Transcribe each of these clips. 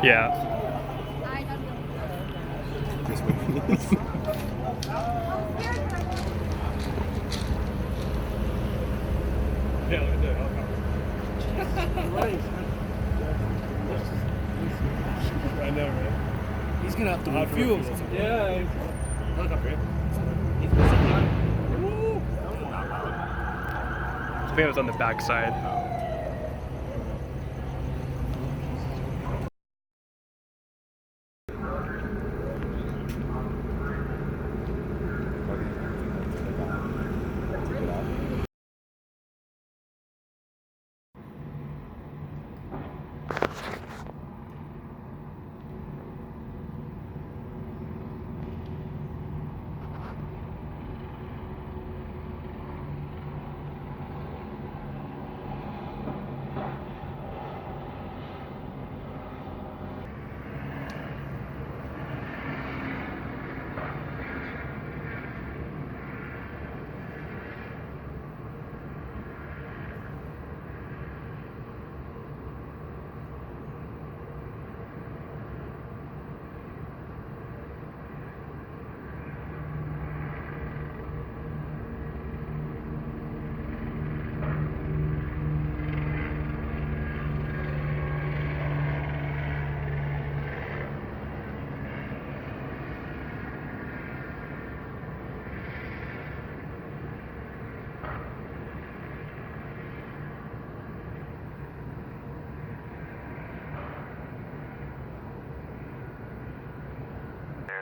Yeah. Yeah, look at that helicopter. I know, right? He's gonna have to refuel. Yeah. Helicopter, yeah. I think it was on the back side.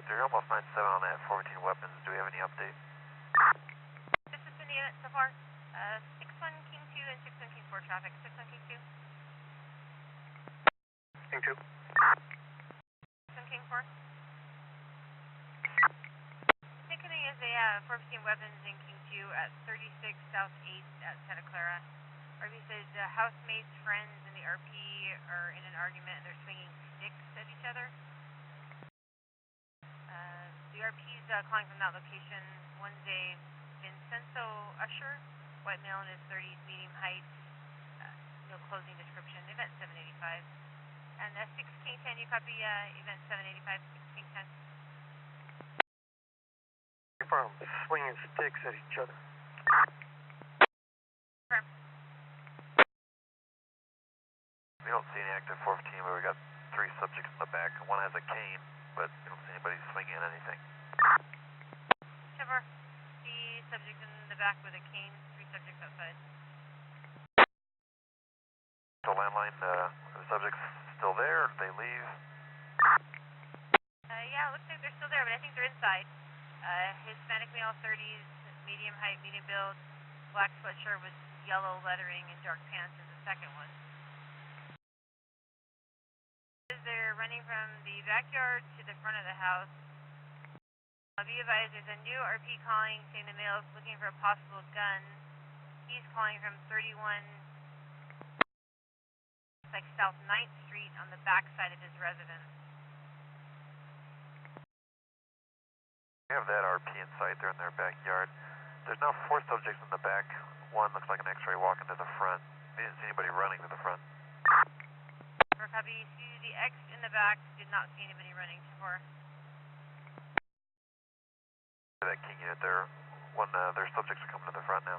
They're almost 97 on that 14 weapons. Do we have any update? This is the unit so far. 6-1 King 2 and 6-1 King 4 traffic. 6-1 King 2. King 2. 6-1 King 4. Ticketing is a 415 weapons in King 2 at 36 South 8th at Santa Clara. RP says housemates, friends, and the RP are in an argument and they're swinging sticks at each other. The RP's calling from that location. One's a Vincenzo Usher, white male in his 30s, medium height, no closing description, event 785. And 6 King 10, you copy event 785, 6 King 10. Confirm, swinging sticks at each other. Confirm. We don't see any active 415, but we got 3 subjects in the back. One has a cane, but we don't see anybody swinging at anything. Trevor, the subject in the back with a cane, 3 subjects outside. The landline, the subject's still there, or did they leave? Yeah, it looks like they're still there, but I think they're inside. Hispanic male, 30s, medium height, medium build, black sweatshirt with yellow lettering and dark pants is the second one. They're running from the backyard to the front of the house. Be advised, there's a new RP calling saying the male is looking for a possible gun. He's calling from 31 like South 9th Street on the back side of his residence. We have that RP in sight, they're in their backyard. There's now 4 subjects in the back. One looks like an X-ray walking to the front. We didn't see anybody running to the front. For copy, see the X in the back, did not see anybody running to far. That King unit there, their subjects are coming to the front now.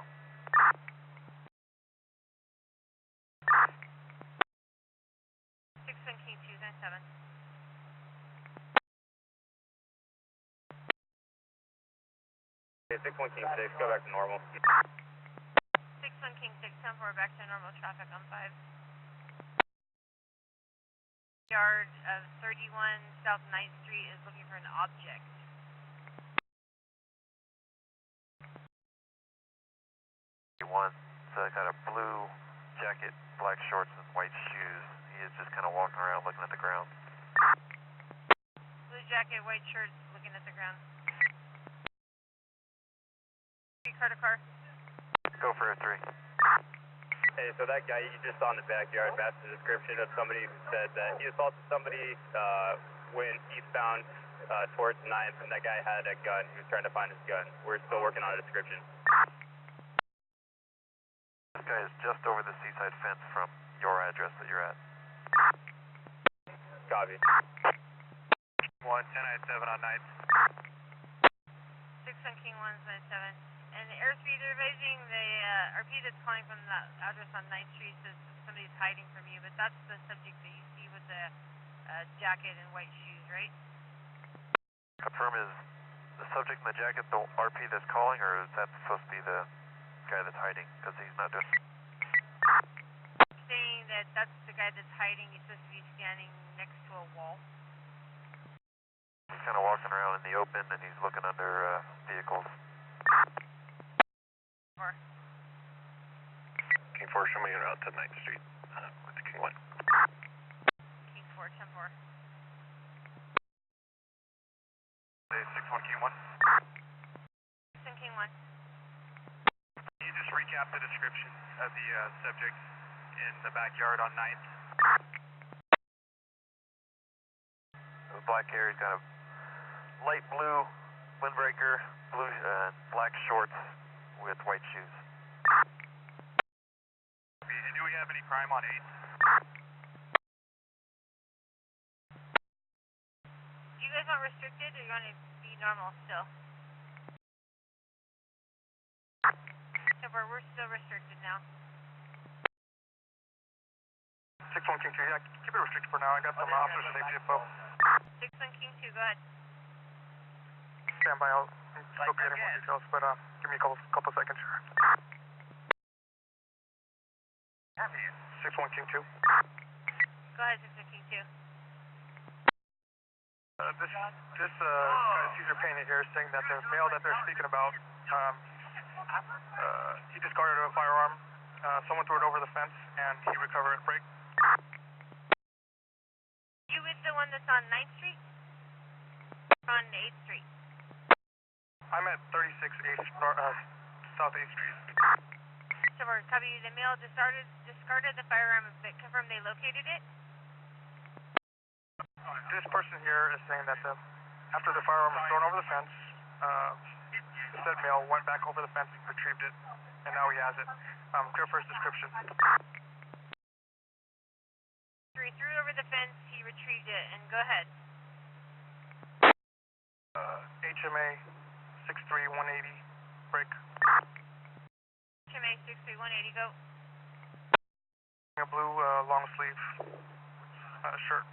6-1 King 2, 97. Okay, 6-1 King 6, go back to normal. 6-1 King 6, 10-4, back to normal traffic on 5. Yard of 31 South 9th Street is looking for an object. One, got a blue jacket, black shorts, and white shoes. He is just kind of walking around looking at the ground. Blue jacket, white shirt, looking at the ground. Car to car. Go for a 3. Hey, so that guy you just saw in the backyard matched the description of somebody who said that he assaulted somebody when eastbound towards 9th, and that guy had a gun. He was trying to find his gun. We're still working on a description. This guy is just over the seaside fence from your address that you're at. Copy. 1, 10 7 on 9th. 6 on King 197. And the airspeed, they're advising the RP that's calling from that address on 9th Street says somebody's hiding from you, but that's the subject that you see with the jacket and white shoes, right? Confirm, is the subject in the jacket the RP that's calling, or is that supposed to be the guy that's hiding? Because he's not doing... Saying that that's the guy that's hiding. He's supposed to be standing next to a wall. He's kind of walking around in the open and he's looking under vehicles. 4. King 4, show me around to 9th Street with the King 1. King 4, 10 4. 6-1 King 1. 6 on King 1. Can you just recap the description of the subject in the backyard on 9th? The black hair, he's got a light blue windbreaker, blue black shorts with white shoes. And do we have any crime on 8th? You guys want restricted, or you want to be normal still? So we're still restricted now. 6-1 King 2, yeah, keep it restricted for now. I got some officer safety info. 6 on King 2, go ahead. Stand by, I'll still be getting more details, but give me a couple seconds here. 6-1 King 2. Go ahead, 6 on King 2. This Caesar Payne here is saying that the male that they're speaking about, he discarded a firearm. Someone threw it over the fence and he recovered it. Break. You with the one that's on 9th Street? On 8th Street? I'm at 36 8th, South 8th Street. So we're copy. The male discarded the firearm, but confirm they located it? This person here is saying that after the firearm was thrown over the fence, the said male went back over the fence and retrieved it, and now he has it. Clear for his description. So he threw it over the fence, he retrieved it, and go ahead. HMA 63180, break. HMA 63180, go. A blue long sleeve shirt.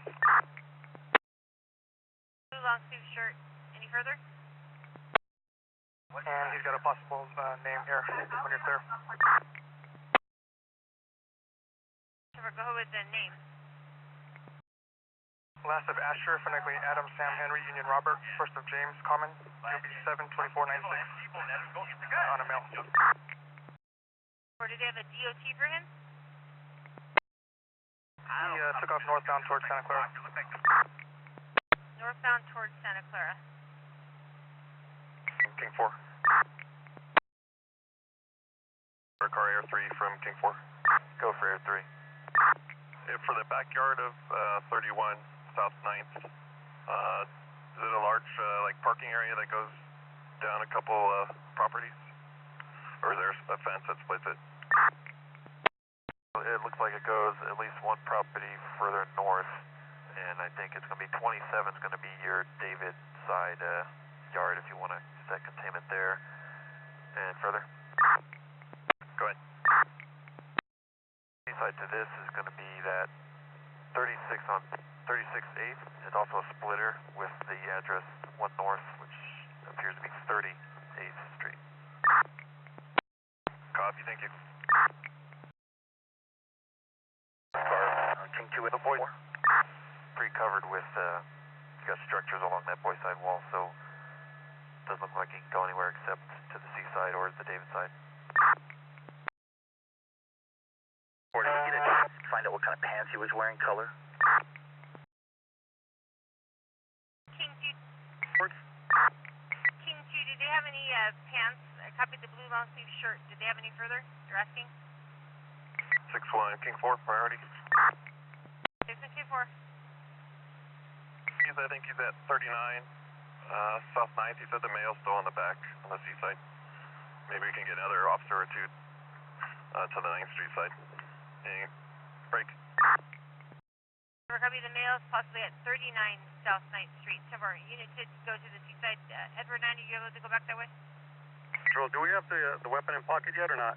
Blue long sleeve shirt. Any further? And he's got a possible name here when you're clear. So we're go with the name. Last of Asher, phonetically Adam, Sam, Henry, Union, Robert. First of James, Common. UB 72496 on a male. Or did they have a DOT for him? He took off northbound towards Santa Clara. Northbound towards Santa Clara. King 4. Car Air 3 from King 4. Go for Air 3. For the backyard of 31 South 9th, is it a large parking area that goes down a couple properties? Or is there a fence that splits it? It looks like it goes at least one property further north, and I think it's going to be 27 is going to be your David side yard if you want to set containment there. And further? Go ahead. Side to this is going to be that 36 on 36 8th. It's also a splitter with the address 1 north, which appears to be 30 8th Street. Copy, thank you. King 2 with the boy. Pretty covered with, you got structures along that boy side wall, so it doesn't look like he can go anywhere except to the seaside or the David side. Or did we get a chance to find out what kind of pants he was wearing, color? King 2. King 2, did they have any pants? I copied the blue long sleeve shirt. Did they have any further? You're asking? 6-1, King 4, priority. 6 and King 4. I think he's at 39 South 9th. He said the male's still on the back on the seaside. Maybe we can get another officer or two to the 9th Street side. Break. Copy, the male is possibly at 39 South 9th Street. Some of our units did go to the seaside. Edward 9, are you able to go back that way? Control, do we have the weapon in pocket yet or not?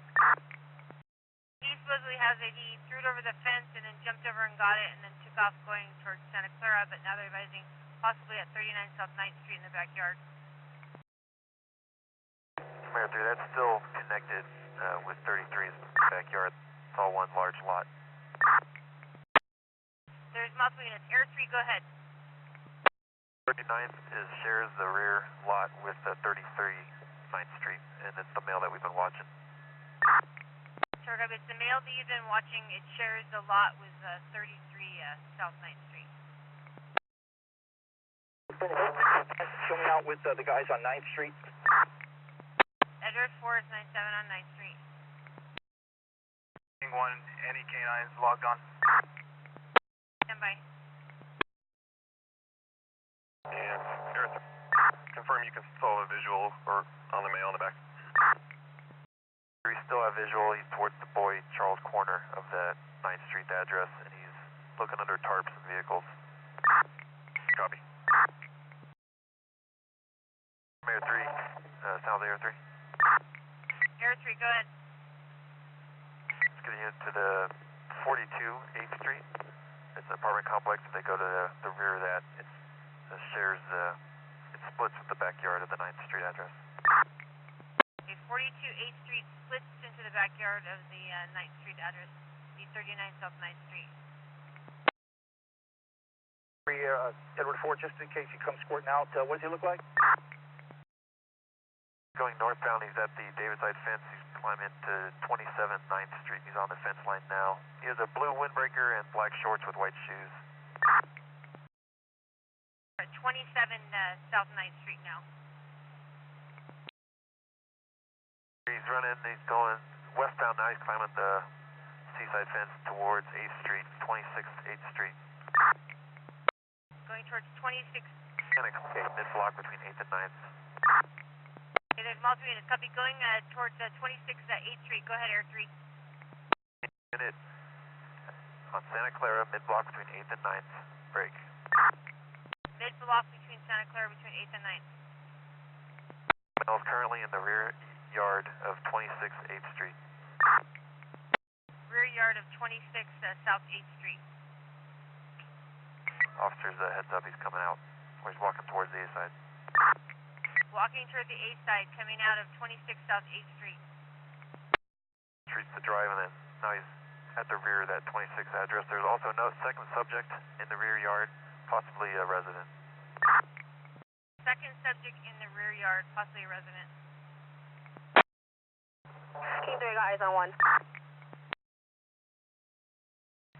He supposedly has it. He threw it over the fence and then jumped over and got it and then took off going towards Santa Clara, but now they're advising possibly at 39 South 9th Street in the backyard. Mayor 3, that's still connected with 33's backyard. It's all one large lot. There's multiple units. Air 3, go ahead. 39th shares the rear lot with 33 9th Street, and it's the male that we've been watching. Sure, copy. It's the male that you've been watching. It shares the lot with 33 South 9th Street. Filming out with the guys on 9th Street. Edward 4 is 97 on 9th Street. 1, any canines logged on. Stand by. And Air 3, confirm you can still have a visual or on the male in the back. We still have visual. He's towards the Boyd Charles corner of the 9th Street address, and he's looking under tarps and vehicles. Copy. Air 3, sound Air 3. Air 3, go ahead. It's getting into the 42 8th Street. It's an apartment complex. If they go to the rear of that, it shares, it splits with the backyard of the 9th Street address. Okay, 42 8th Street splits into the backyard of the 9th Street address, the 39 South 9th Street. Edward 4, just in case he comes squirting out, what does he look like? Going northbound, he's at the Davidside fence. He's climbing into 27 9th Street. He's on the fence line now. He has a blue windbreaker and black shorts with white shoes. 27 South 9th Street now. He's running, he's going westbound now. He's climbing the seaside fence towards 8th Street, 26th 8th Street. Going towards 26th. Okay, mid-block between 8th and 9th. Okay, there's multiple units. Copy, going towards 26th 8th Street. Go ahead, Air 3. Unit on Santa Clara, mid-block between 8th and 9th. Break. Mid-block between Santa Clara between 8th and 9th. Male's currently in the rear yard of 26th 8th Street. Rear yard of 26th South 8th Street. Officer's heads up, he's coming out. Or he's walking towards the A side. Walking toward the A side, coming out of 26th South 8th Street. Treats the drive, and then now he's at the rear of that 26th address. There's also no second subject in the rear yard, possibly a resident. Second subject in the rear yard, possibly a resident. King 3 got eyes on 1.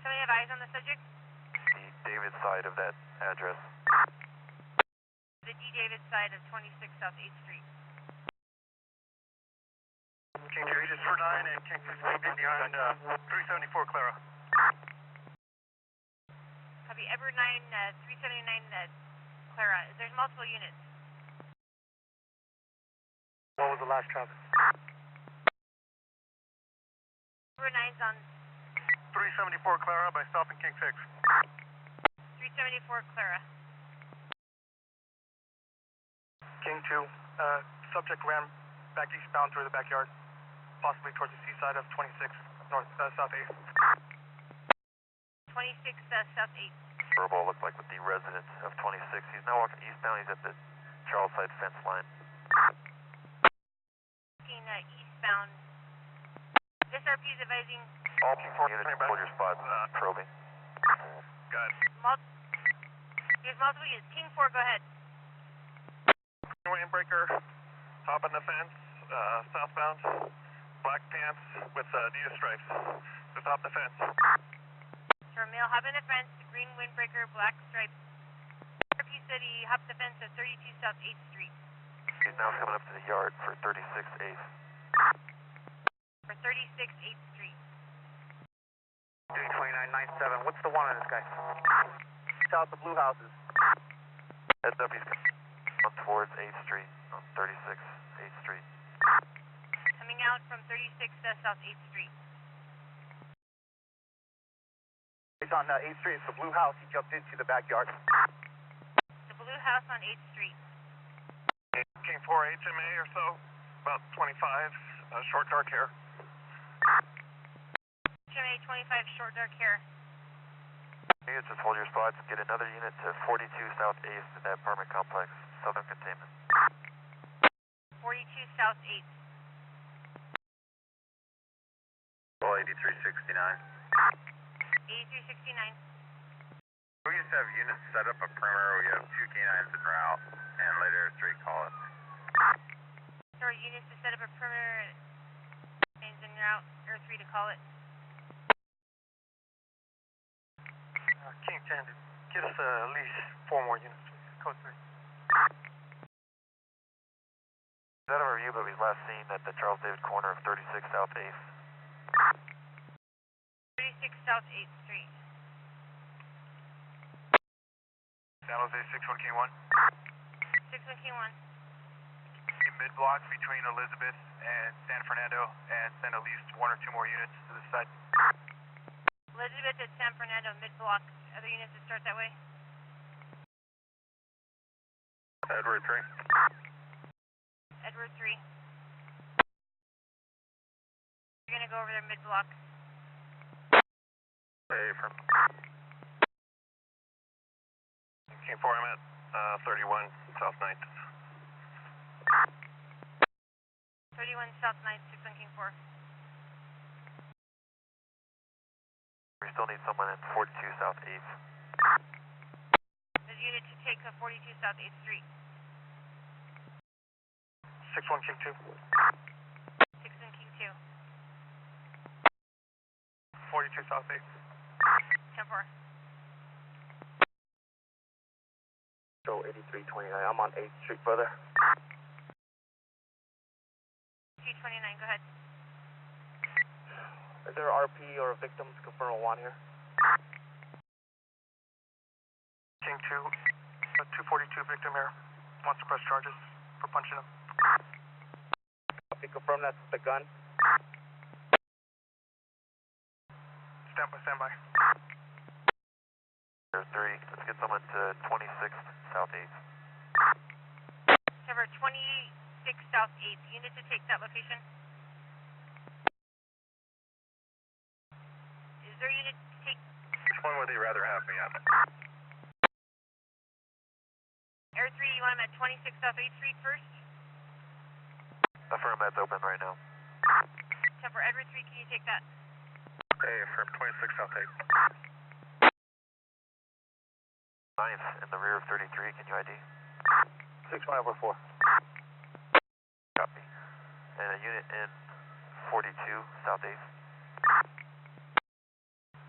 Somebody have eyes on the subject? The David side of that address. The D. David side of 26th South 8th Street. King 2, just for 9 and King 6 moving behind 374 Clara. Copy, Edward 9, 379 Clara. There's multiple units. What was the last traffic? Edward 9's on 374 Clara by stopping King 6. 374 Clara. King 2, subject ran back eastbound through the backyard, possibly towards the seaside of 26th South 8th. 26th South 8th. Verbal looked like with the resident of 26. He's now walking eastbound. He's at the Charles side fence line. Walking eastbound. This RP is advising. All Q4 units, hold your spot, probing. Got it. There's multiple units. King 4, go ahead. Windbreaker, hopping the fence, southbound, black pants with Adidas stripes. Just hop the fence. For male, hop in the fence, green windbreaker, black stripes. RP said he hopped the fence at 32 South 8th Street. He's now coming up to the yard for 36th 8th. For 36th 8th Street. 32997. What's the one on this guy? South of Blue Houses. Heads up, he's coming towards 8th Street on 36th 8th Street. Coming out from 36th South 8th Street. It's on 8th Street. It's the blue house. He jumped into the backyard. The blue house on 8th Street. King 4 HMA or so, about 25, short dark hair. HMA 25, short dark hair. Units, just hold your spots. Get another unit to 42 South 8th in that apartment complex, southern containment. 42 South 8th. Well, 8369. 8369. We used to have units set up a perimeter. We have 2 canines en route, and later 3 call it. So our units to set up a perimeter and en route, or 3 to call it. King 10, get us at least 4 more units, code 3. Out of review, but we've last seen at the Charles David corner of 36 South 8th. 36 South 8th Street. San Jose 61 King 1. 61 King 1. In mid-block between Elizabeth and San Fernando, and send at least 1 or 2 more units to the side. Elizabeth at San Fernando, mid-block. Other units to start that way. Edward 3. Edward 3. You're gonna go over there mid-block. Hey, from King 4, I'm at 31 South 9th. 31 South 9th, 61 King 4. We still need someone in 42 South 8th. There's a unit to take 42 South 8th Street. 61 King 2. 61 King 2. 42 South 8. 10 4. So 8329. I'm on 8th Street further. 229, go ahead. Is there a RP or a victim to confirm a one here? King 2, a 242 victim here. Wants to press charges for punching him. Copy, confirm that's the gun. Stand by. There's 3. Let's get someone to 26th South 8th. Cover 26 South 8th. Unit to take that location. Is there a unit to take? Which one would they rather have me at? Air 3, you want them at 26 South 8th Street first? Affirm that's open right now. Temper Edward 3, can you take that? Hey, affirm 26 South 8th. 9th in the rear of 33, can you ID? 6104. Copy. And a unit in 42 South 8th.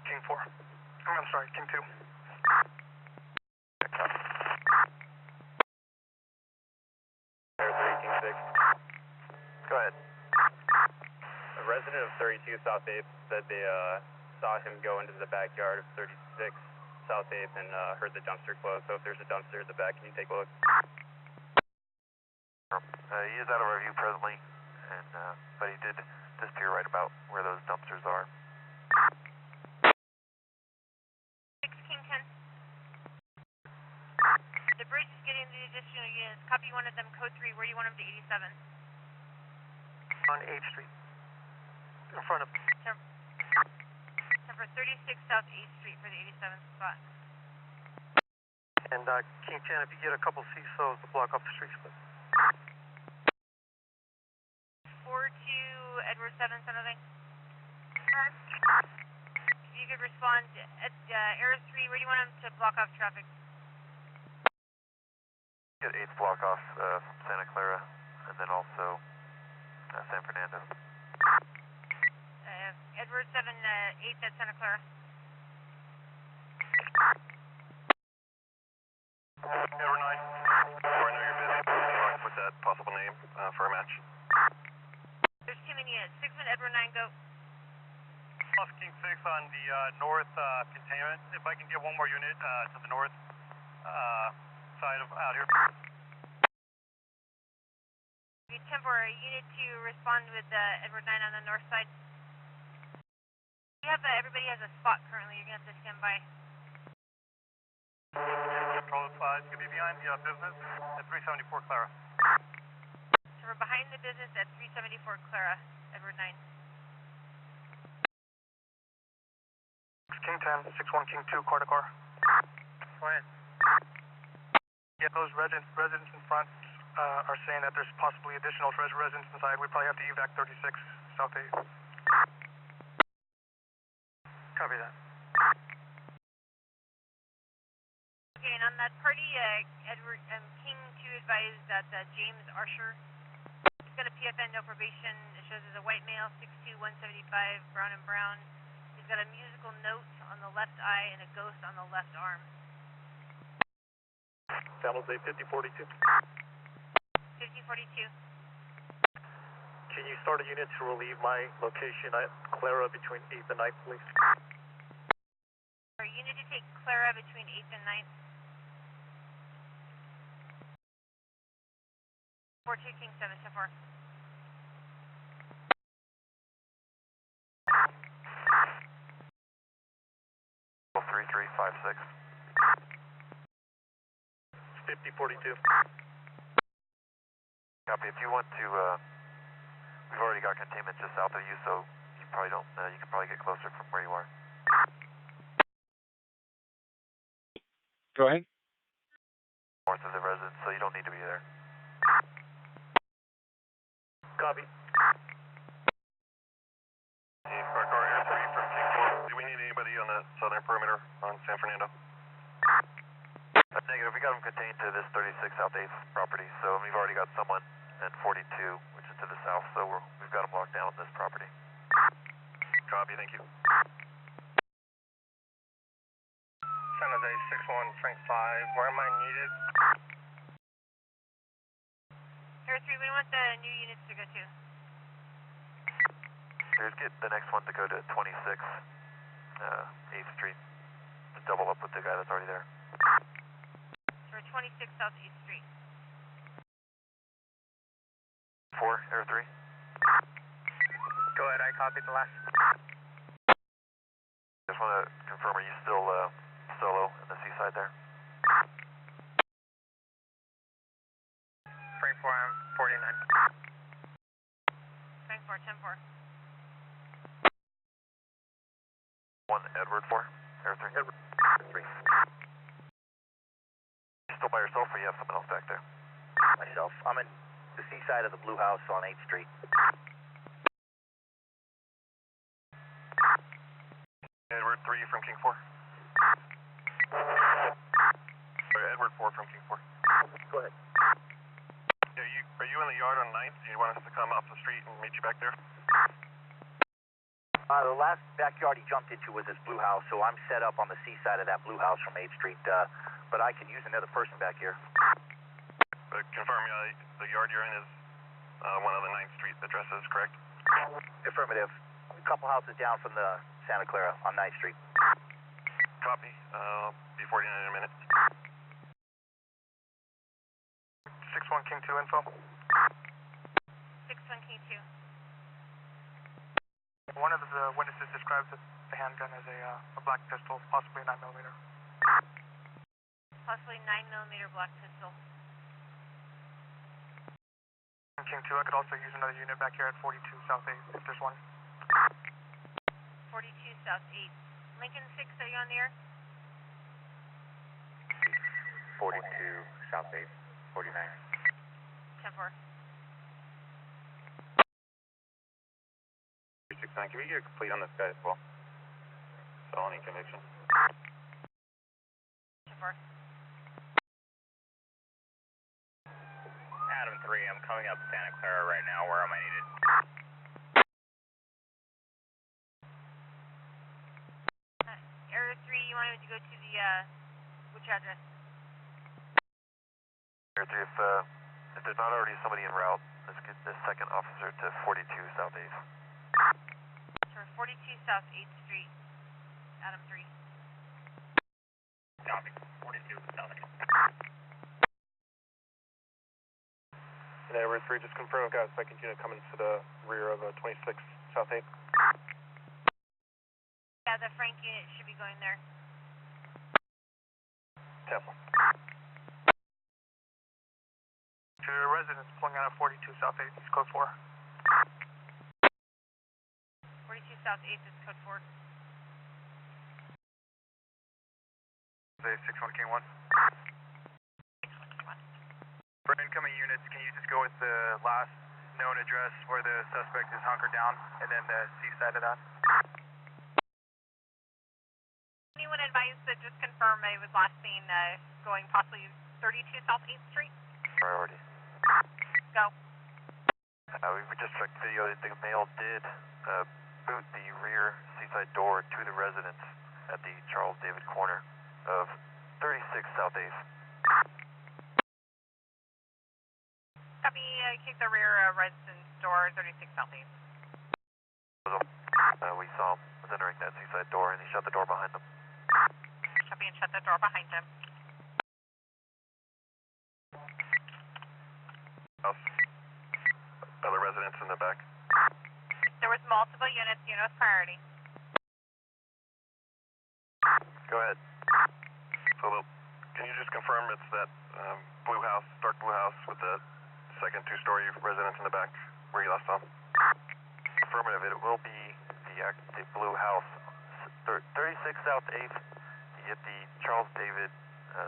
King 4. I'm sorry, King 2. Copy. Air 3, King 6. Go ahead. A resident of 32 South 8th said they saw him go into the backyard of 36 South 8th and heard the dumpster close. So if there's a dumpster in the back, can you take a look? He is out of review presently, and but he did disappear right about where those dumpsters are. 6 King 10. The bridge is getting the additional units. Copy one of them, code 3. Where do you want them to 87? On 8th Street. In front of. Temper 36 South 8th Street for the 87th spot. And King 10, if you get a couple CISOs to block off the street split. 42 Edward 7, San Jose. If you could respond at Air 3, where do you want them to block off traffic? Get 8th block off Santa Clara, and then also San Fernando. Edward 7, 8th at Santa Clara. Edward 9. Before I know you're busy, can you put that possible name for a match? There's too many units. 6 Edward 9, go. Off King 6 on the north containment. If I can get one more unit to the north side of out here. Temporary unit to respond with Edward 9 on the north side. You have everybody has a spot currently. You're gonna have to stand by. Control 5, it's going to be behind the business at 374 Clara. So we're behind the business at 374 Clara, Edward 9. King 10, 61 King 2, car to car. Go ahead. Yeah, those residents in front are saying that there's possibly additional residents inside. We probably have to evac 36 South 8. Copy that. Okay, and on that party, Edward King 2 advised that James Archer, he's got a PFN, no probation. It shows as a white male, 6'2", 175, brown and brown. He's got a musical note on the left eye and a ghost on the left arm. San Jose 5042. 5042. Can you start a unit to relieve my location at Clara between 8th and 9th, please? Or you need to take Clara between 8th and 9th. 42 King 7 so far. Well, 3356. 5042. Copy. If you want to, we've already got containment just south of you, so you probably don't, you can probably get closer from where you are. Go ahead. North of the residence, so you don't need to be there. Copy. Car Air 3 from King 4. Do we need anybody on the southern perimeter on San Fernando? Negative. We got them contained to this 36 South 8th property, so we've already got someone in 42, which is to the south, so we've got them locked down on this property. Copy. Thank you. San Jose 61 Frank 5, where am I needed? Air 3, we want the new units to go to. Here's get the next one to go to 26 8th Street. To double up with the guy that's already there. So we're 26 South 8th Street. 4, Air 3. Go ahead, I copied the last. Just want to confirm, are you still solo in the seaside there? Frank 4, I'm 49. Frank 4, 10-4. 1, Edward 4, Air 3. Edward 3. You still by yourself or you have someone else back there? Myself. I'm in the seaside of the Blue House on 8th Street. Edward 3 from King 4. Sorry, Edward 4 from King 4. Go ahead. Are you in the yard on 9th? Do you want us to come off the street and meet you back there? The last backyard he jumped into was this Blue House, so I'm set up on the seaside of that Blue House from 8th Street, but I can use another person back here. Confirm, the yard you're in is one of the 9th Street addresses, correct? Affirmative. A couple houses down from the Santa Clara on 9th Street. Copy. Be 49 in a minute. 61 King 2 info. 61 King 2. One of the witnesses describes the handgun as a black pistol, possibly a 9mm. Possibly 9mm black pistol. King 2, I could also use another unit back here at 42 South 8 if there's one. 42 South 8. Lincoln 6, are you on the air? 42 South 8. 49. 10-4. 369, can we get a complete on this guy as well? Felony conviction. 10-4. Adam 3, I'm coming up Santa Clara right now. Where am I needed? Air 3, you wanted to go to the, which address? Air 3, if there's not already somebody en route, let's get the second officer to 42 South 8th. So we're 42 South 8th Street, Adam 3. Copy. 42 South 8. And Edward 3, just confirm I've got a second unit coming to the rear of 26 South 8. Yeah, the Frank unit should be going there. Temple. To residents pulling out of 42 South 8, it's code 4. 42 South 8th is code 4. 61 King 1. For incoming units, can you just go with the last known address where the suspect is hunkered down, and then the seaside of that? Anyone advised to just confirm it was last seen going possibly 32 South 8th Street? Priority. Go. We just checked video. The male did boot the rear seaside door to the residence at the Charles David corner of 36 South 8th. Copy, kick the rear residence door, 36 South 8th. We saw him was entering that seaside door, and he shut the door behind him. Copy and shut the door behind him. Other residents in the back. There was multiple units, unit priority. Go ahead. So, can you just confirm it's that blue house, dark blue house with the second two-story residence in the back where you last saw him? Affirmative. It will be the blue house, 36 South 8th. You hit the Charles David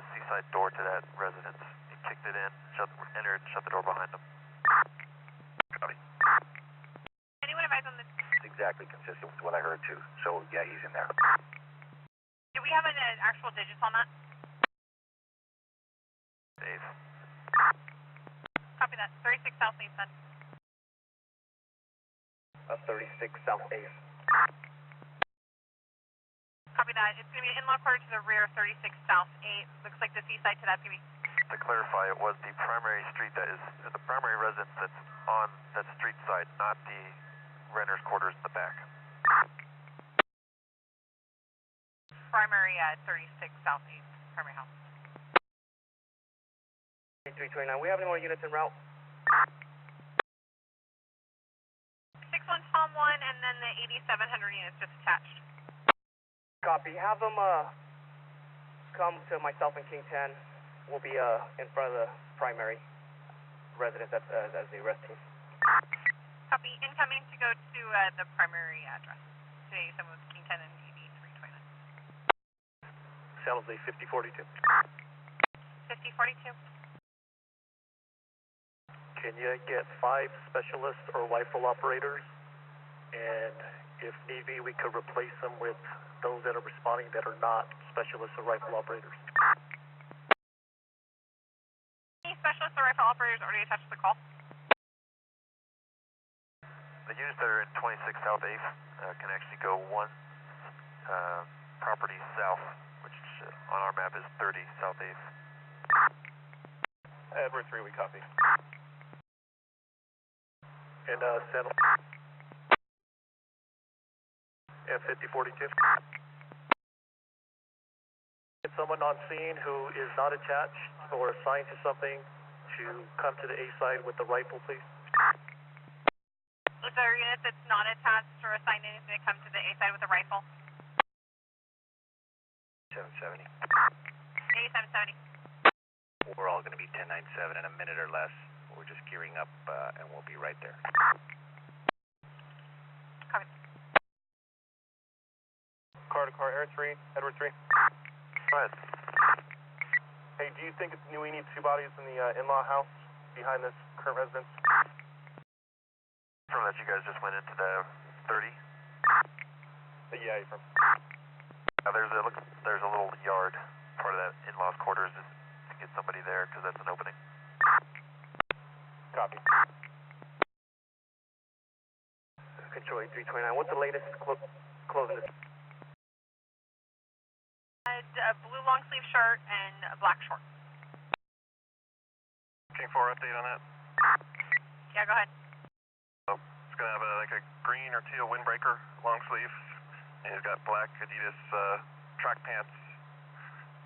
seaside door to that residence. He kicked it in, entered, shut the door behind him. Copy. Anyone advise on this? It's exactly consistent with what I heard too. So yeah, he's in there. Do we have an actual digits on that? 8th. Copy that. 36 South 8th then. 36 South 8th. Copy that. It's going to be an in-law quarter to the rear, 36 South 8th. Looks like the seaside to that's going to be. To clarify, it was the primary street that is the primary residence that's on that street side, not the renter's quarters in the back. Primary at 36 South 8th, primary house. 329. We have any more units en route? 61 Tom 1 and then the 8700 units just attached. Copy. Have them come to myself and King 10. We'll be in front of the primary residence as the arrest team. Copy. Incoming to go to the primary address. Today, someone with King 10 and ED 329. San Jose 5042. 5042. Can you get 5 specialists or rifle operators? And if need be, we could replace them with those that are responding that are not specialists or rifle operators. Any specialists or rifle operators already attached to the call? The units that are in 26 South 8th can actually go one property south, which on our map is 30 South 8th. Edward 3, we copy. And settle. F5042. Get someone on scene who is not attached or assigned to something to come to the A side with the rifle, please. Is there a unit that's not attached or assigned anything to come to the A side with a rifle? 770. 8770. We're all going to be 1097 in a minute or less. We're just gearing up, and we'll be right there. Copy. Car to car, Air 3, Edward 3. Go ahead. Hey, do you think we need 2 bodies in the in-law house behind this current residence? From that, you guys just went into the 30. Yeah, from. There's a little yard part of that in-laws quarters is to get somebody there because that's an opening. Copy. Control 8329. What's the latest closing this? A blue long sleeve shirt and a black short. King 4 update on that. Yeah, go ahead. It's going to have a green or teal windbreaker, long sleeve, and he's got black Adidas track pants,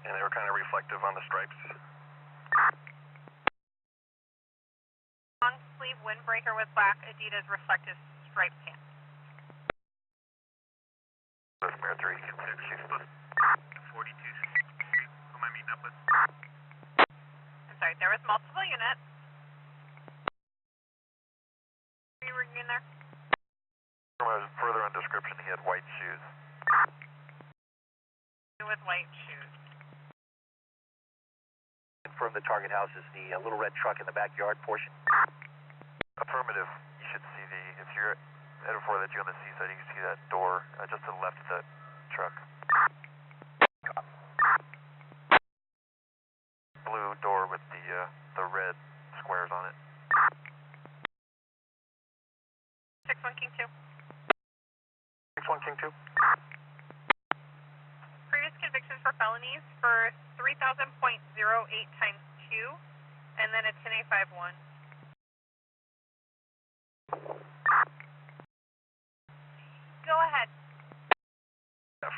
and they were kind of reflective on the stripes. Long sleeve windbreaker with black Adidas reflective striped pants. Air 3. or you can fix shift bus. 42. Who am I meeting up with? I'm sorry, there was multiple units. You were in there? Further on description, he had white shoes. With white shoes. Confirm the target house is the little red truck in the backyard portion. Affirmative. You should see the, if you're headed for that, you're on the seaside, you can see that door just to the left of that truck. Blue door with the red squares on it. 6-1 King 2. 6-1 King 2. Previous convictions for felonies for 3,000.08 times 2, and then a 10A51. Go ahead.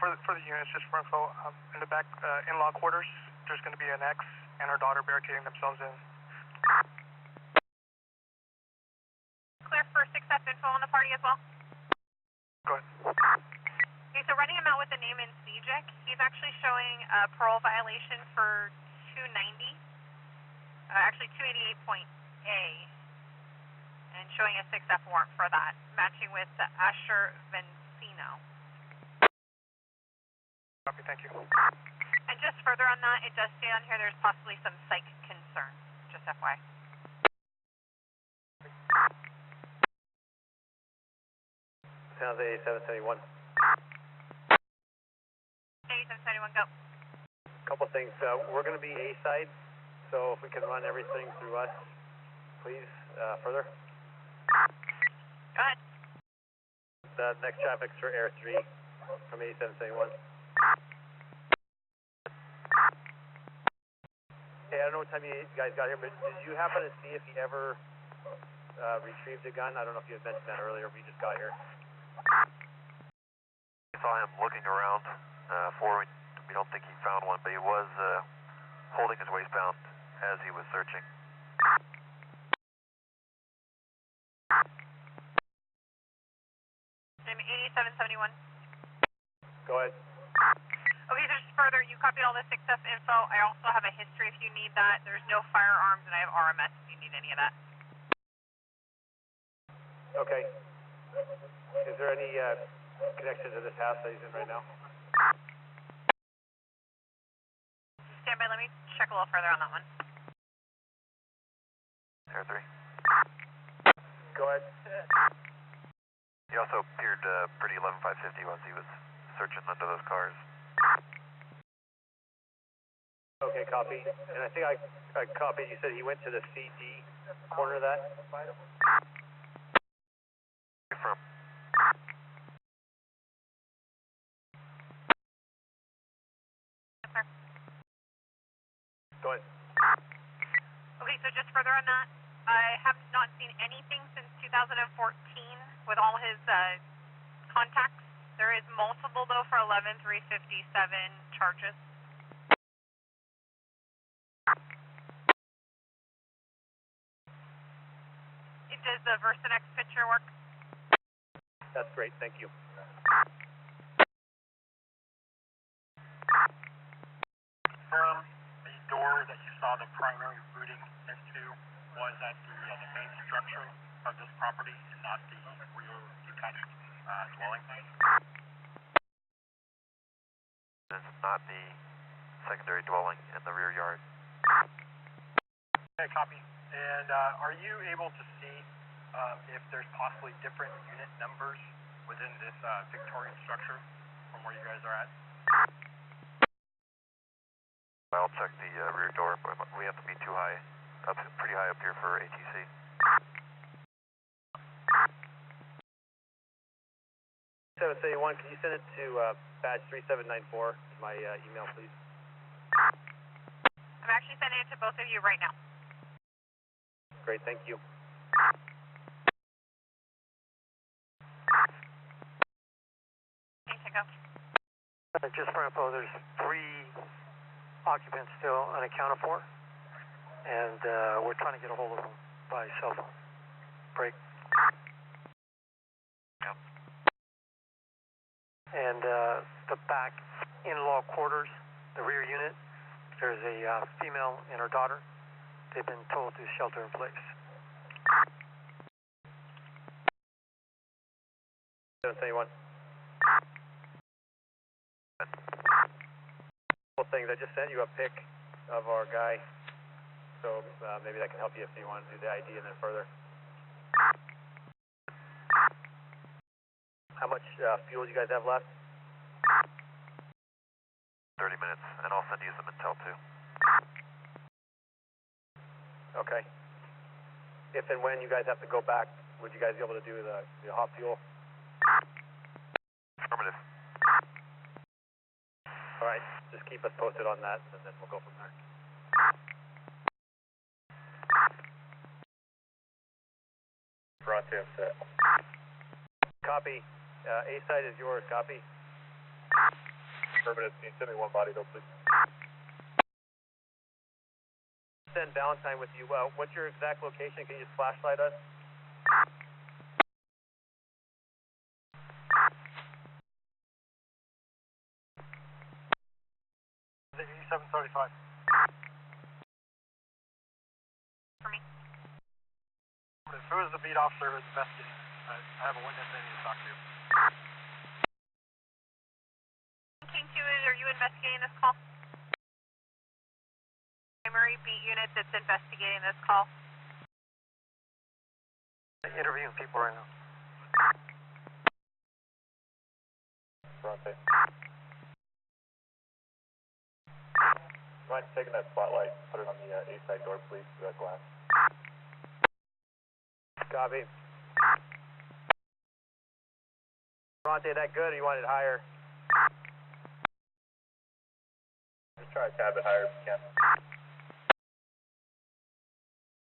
For the units, just for info, in the back in-law quarters, there's going to be an ex and her daughter barricading themselves in. Clear for 6F info on the party as well. Go ahead. Okay, so running him out with the name in CJIC, he's actually showing a parole violation for 290, actually 288.A, and showing a 6F warrant for that, matching with the Asher Vencino. Copy, thank you. And just further on that, it does say on here there's possibly some psych concerns, just FYI. Sounds A771. A771, go. Couple things. We're going to be A-side, so if we can run everything through us, please, further. Go ahead. The next traffic's for Air 3 from A771. Hey, I don't know what time you guys got here, but did you happen to see if he ever retrieved a gun? I don't know if you had mentioned that earlier, but we just got here. We saw him looking around for, we don't think he found one, but he was holding his waistband as he was searching. I'm 8771. Go ahead. Okay, so just further, you copied all the 6F info. I also have a history if you need that. There's no firearms, and I have RMS if you need any of that. Okay. Is there any connection to this house that he's in right now? Stand by, let me check a little further on that one. Air 3. Go ahead. He also appeared pretty 11550 once he was searching under those cars. Okay, copy. And I think I copied, you said he went to the CD corner of that? From Go ahead. Okay, so just further on that, I have not seen anything since 2014 with all his contacts. There is multiple, though, for 11357 charges. Does the Versanex picture work? That's great, thank you. From the door that you saw the primary routing into was at the main structure of this property and not the rear detached dwelling. This is not the secondary dwelling in the rear yard. Okay, copy. And are you able to see if there's possibly different unit numbers within this Victorian structure from where you guys are at? I'll check the rear door, but we have to be too high. Up pretty high up here for ATC. $771, can you send it to badge 3794, my email, please? I'm actually sending it to both of you right now. Great, thank you. Thanks, Echo. Just for info, there's 3 occupants still unaccounted for, and we're trying to get a hold of them by cell phone. Break. Yep. And the back in-law quarters, the rear unit. There's a female and her daughter. They've been told to shelter in place. 771. Couple things. I just sent you a pic of our guy, so maybe that can help you if you want to do the ID and then further. How much fuel do you guys have left? 30 minutes, and I'll send you some intel too. Okay. If and when you guys have to go back, would you guys be able to do the hot fuel? Affirmative. All right, just keep us posted on that, and then we'll go from there. Bronte, I'm set. Copy. A side is yours. Copy. Affirmative. Can you send me one body though, please? Send Valentine with you. What's your exact location? Can you just flashlight us? The 8735. For me. Who is the beat officer who's investigating? I have a witness I need to talk to. King 2, are you investigating this call? Primary beat unit that's investigating this call. Interviewing people right now. Bronte. Mind taking that spotlight, put it on the A side door, please, through that glass. Copy. Bronte, that good or you want it higher? Just try a tad bit higher if you can.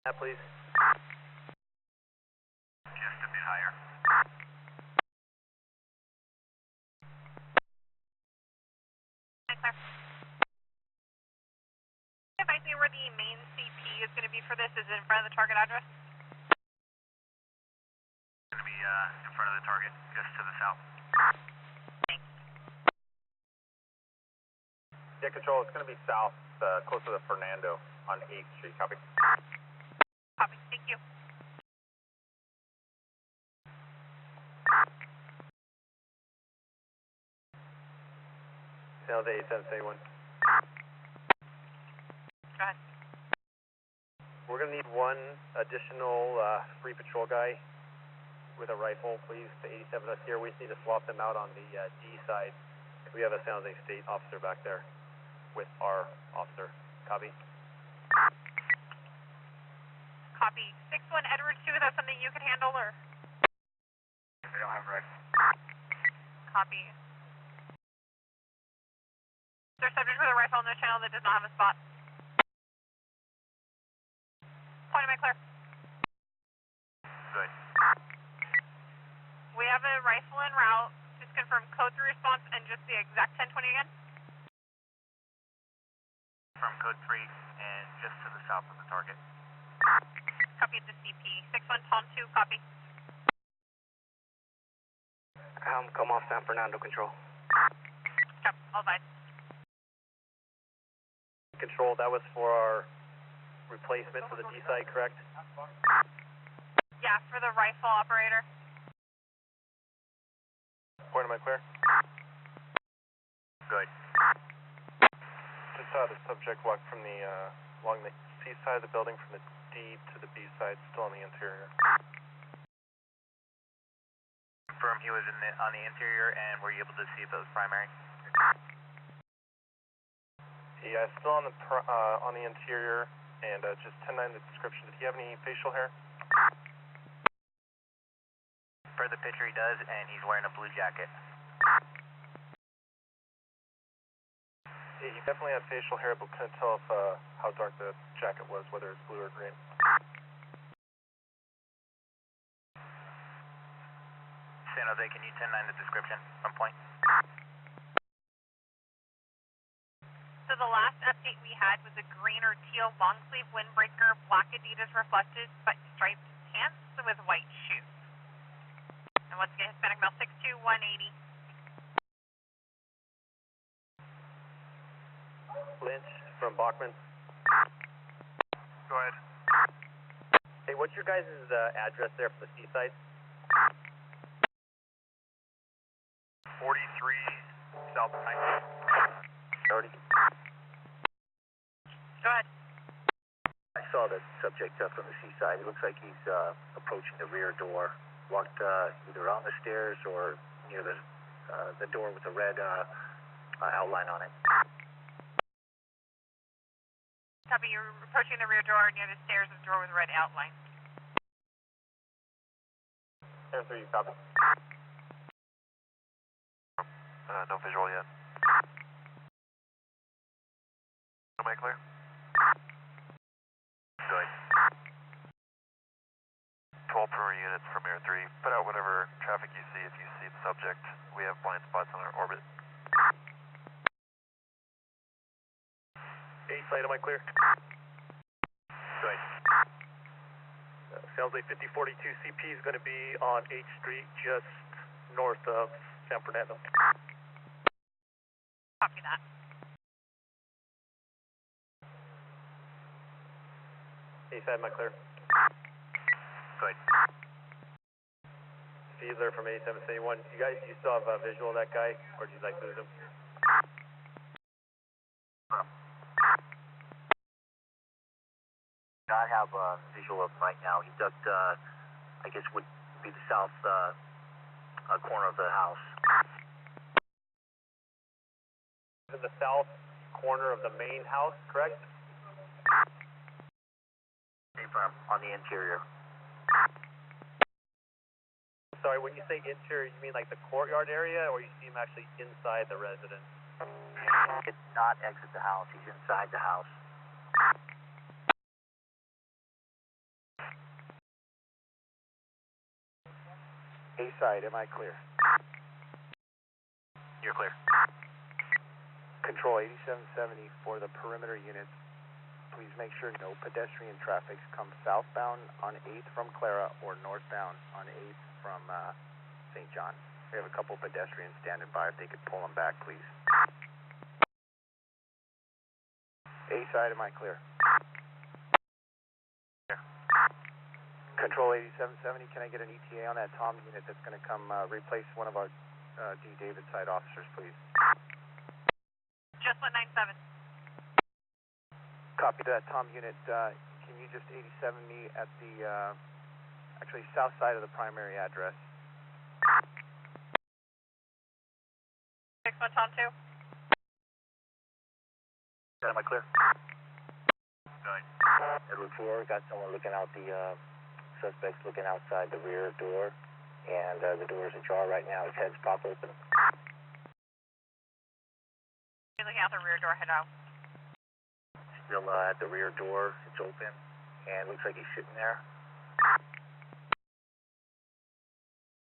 Yeah, please. Just a bit higher. Advise me where the main CP is going to be for this. Is it in front of the target address? It's going to be in front of the target, just to the south. Thanks. Yeah, Control, it's going to be south, closer to Fernando on 8th Street. Copy. Copy. Thank you. Sounds 8771. Go ahead. We're going to need one additional free patrol guy with a rifle, please, to 87 us here. We just need to swap them out on the D side. We have a San Jose State officer back there with our officer. Copy. Copy. 6-1 Edward 2, is that something you can handle, or? They don't have a rifle. Copy. Is there a subject with a rifle on the channel that does not have a spot? Point am I clear? Good. We have a rifle en route. Just confirm code 3 response and just the exact 1020 again. From code 3 and just to the south of the target. Copy at the CP. 6-1 Tom 2, copy. Come off San Fernando, Control. Copy, all advised. Control, that was for our replacement for the D side, correct? Yeah, for the rifle operator. Point, am I clear? Good. Just saw the subject walk from the, along the C side of the building from the D to the B side, still on the interior. Confirm he was on the interior, and were you able to see if it was primary? Yeah, still on the interior, and just 10-9 the description. Did he have any facial hair? Per the picture he does, and he's wearing a blue jacket. Yeah, he definitely had facial hair, but couldn't tell if how dark the jacket was, whether it's blue or green. San Jose, can you 10-9 the description from point? So the last update we had was a green or teal long sleeve windbreaker, black Adidas reflected but striped pants with white shoes. And once again, Hispanic male 6'2", 180. Lynch from Bachman. Go ahead. Hey, what's your guys' address there for the seaside? 43 South 9th. 30. Go ahead. I saw the subject from the seaside. It looks like he's approaching the rear door. Walked either on the stairs or near the door with the red outline on it. Copy, you're approaching the rear door near the stairs with the door with a red outline. Air 3, copy. No visual yet. Am I clear? Good. 12 per units from Air 3. Put out whatever traffic you see if you see the subject. We have blind spots on our orbit. 8 site, am I clear? Good. Sounds like 5042 CP is going to be on 8th Street, just north of San Fernando. Copy that. A side, am I clear? Good. Fiedler from 8771. You still have a visual of that guy, or did you like lose him? I have a visual of him right now. He ducked, I guess would be the south corner of the house. In the south corner of the main house, correct? On the interior. Sorry, when you say interior, you mean like the courtyard area, or you see him actually inside the residence? He did not exit the house. He's inside the house. A side, am I clear? You're clear. Control 8770 for the perimeter units. Please make sure no pedestrian traffic comes southbound on 8th from Clara or northbound on 8th from St. John. We have a couple pedestrians standing by. If they could pull them back, please. A side, am I clear? Clear. Control 8770, can I get an ETA on that Tom unit that's going to come replace one of our D. David side officers, please? Just lit 97. Copy that, Tom unit. Can you just 87 me at the actually south side of the primary address? 61 Tom 2. Am I clear? Good. Edward 4, got someone looking out the suspect's looking outside the rear door, and the door is ajar right now. His head's popped open. You're looking out the rear door, head out. Still at the rear door, it's open, and looks like he's sitting there.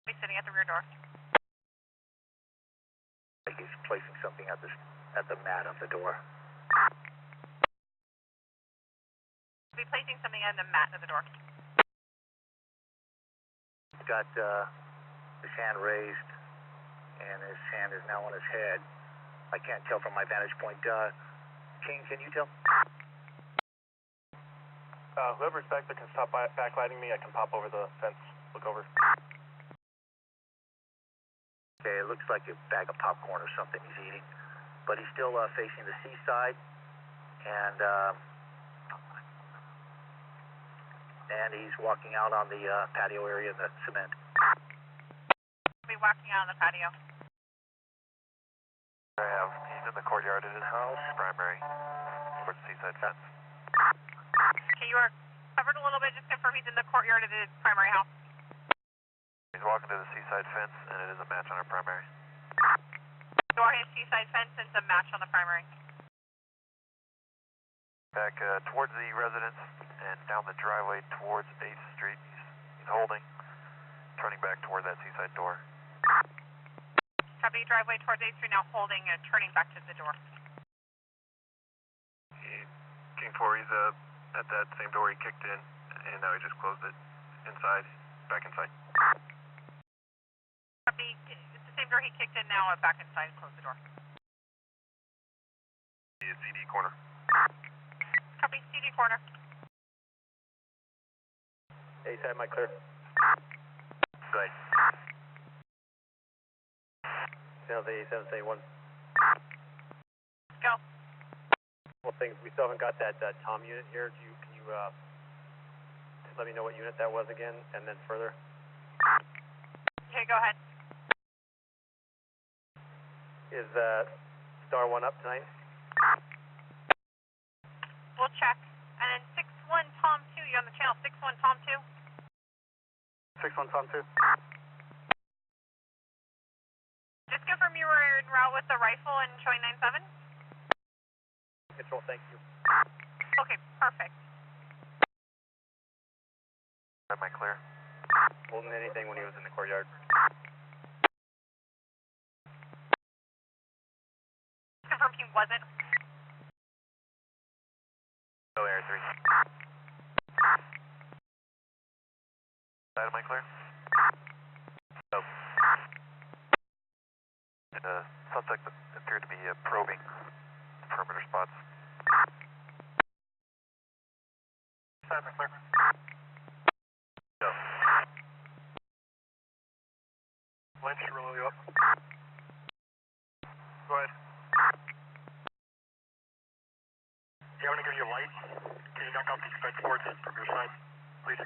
He's sitting at the rear door. Like he's placing something at the mat of the door. Be placing something on the mat of the door. Got his hand raised, and his hand is now on his head. I can't tell from my vantage point. King, can you tell? Whoever's back there can stop backlighting me. I can pop over the fence, look over. Okay, it looks like a bag of popcorn or something he's eating, but he's still facing the seaside, and he's walking out on the patio area in the cement. Be walking out on the patio. He's in the courtyard at his house, primary, towards the seaside fence. Okay, you are covered a little bit. Just confirm he's in the courtyard of the primary house. He's walking to the seaside fence, and it is a match on our primary. Door his seaside fence and it's a match on the primary. Back towards the residence and down the driveway towards 8th Street. He's holding, turning back toward that seaside door. Copy, driveway towards 8th Street, now holding and turning back to the door. King 4, he's at that same door he kicked in, and now he just closed it inside, back inside. Copy, it's the same door he kicked in, now back inside and close the door. He CD corner. Copy, CD corner. A-side, Mike clear. Good. Sounds A771. Go. Well, things, we still haven't got that Tom unit here. Can you just let me know what unit that was again, and then further? Okay, go ahead. Is Star 1 up tonight? We'll check. And then 6-1 Tom 2, you're on the channel. 6-1 Tom 2. 6-1 Tom 2. Just confirm you were en route with the rifle and showing 9-7? Control, thank you. Okay, perfect. Am I clear? Holding anything when he was in the courtyard. Confirm he wasn't. Go Air 3. Am I clear? No. And suspect appeared to be probing perimeter spots. Am I clear? Go. Lynch, really up. Go ahead. Yeah, I'm gonna give you a light. Can you knock off these fence boards from your side, please?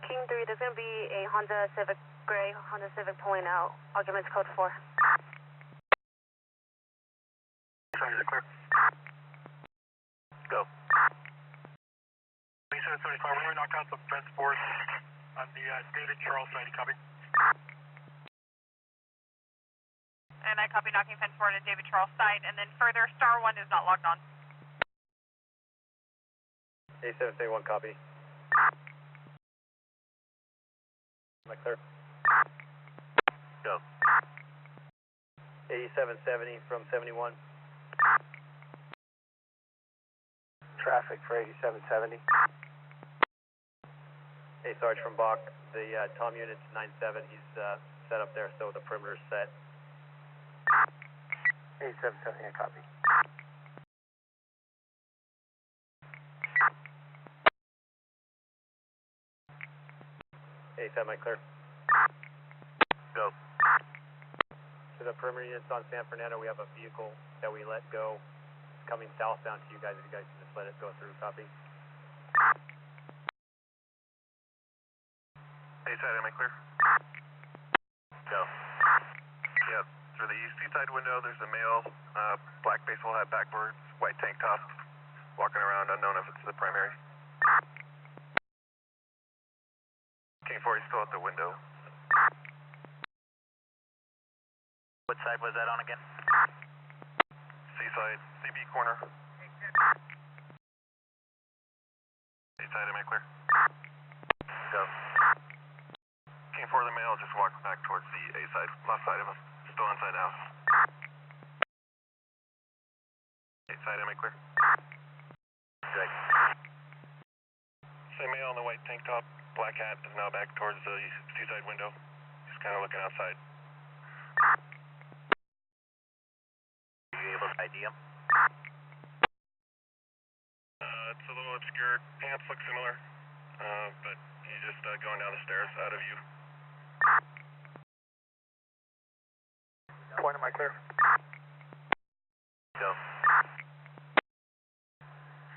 King 3, there's going to be a Honda Civic Gray, Honda Civic pulling out. Arguments code 4. Sorry, is it clear? Go. Lisa, 75, we're gonna knock out the fence boards on the David Charles side, you copy? And I copy knocking fence board at David Charles side. And then further, Star 1 is not logged on. A771 copy. Am I clear? Go. 8770 from 71. Traffic for 8770. Hey, Sarge from Bach. The Tom unit's 97. He's set up there, so the perimeter's set. 8770, I copy. Hey, am I clear? Go. To the perimeter units on San Fernando, we have a vehicle that we let go coming southbound to you guys. If you guys can just let it go through, copy. A-side, am I clear? Go. Yeah, through the seaside window, there's a male, black baseball hat, backwards, white tank top, walking around, unknown if it's the primary. King 4, he's still at the window. What side was that on again? Seaside, CB corner. A-side, am I clear? Go. King 4, the male just walked back towards the A-side, left side of him. Still inside the house. A-side, am I clear? Good. Same male in the white tank top, black hat, is now back towards the seaside window. He's kind of looking outside. Are you able to ID him? It's a little obscured. Pants look similar, but he's just going down the stairs out of view. Point, am I clear? Go.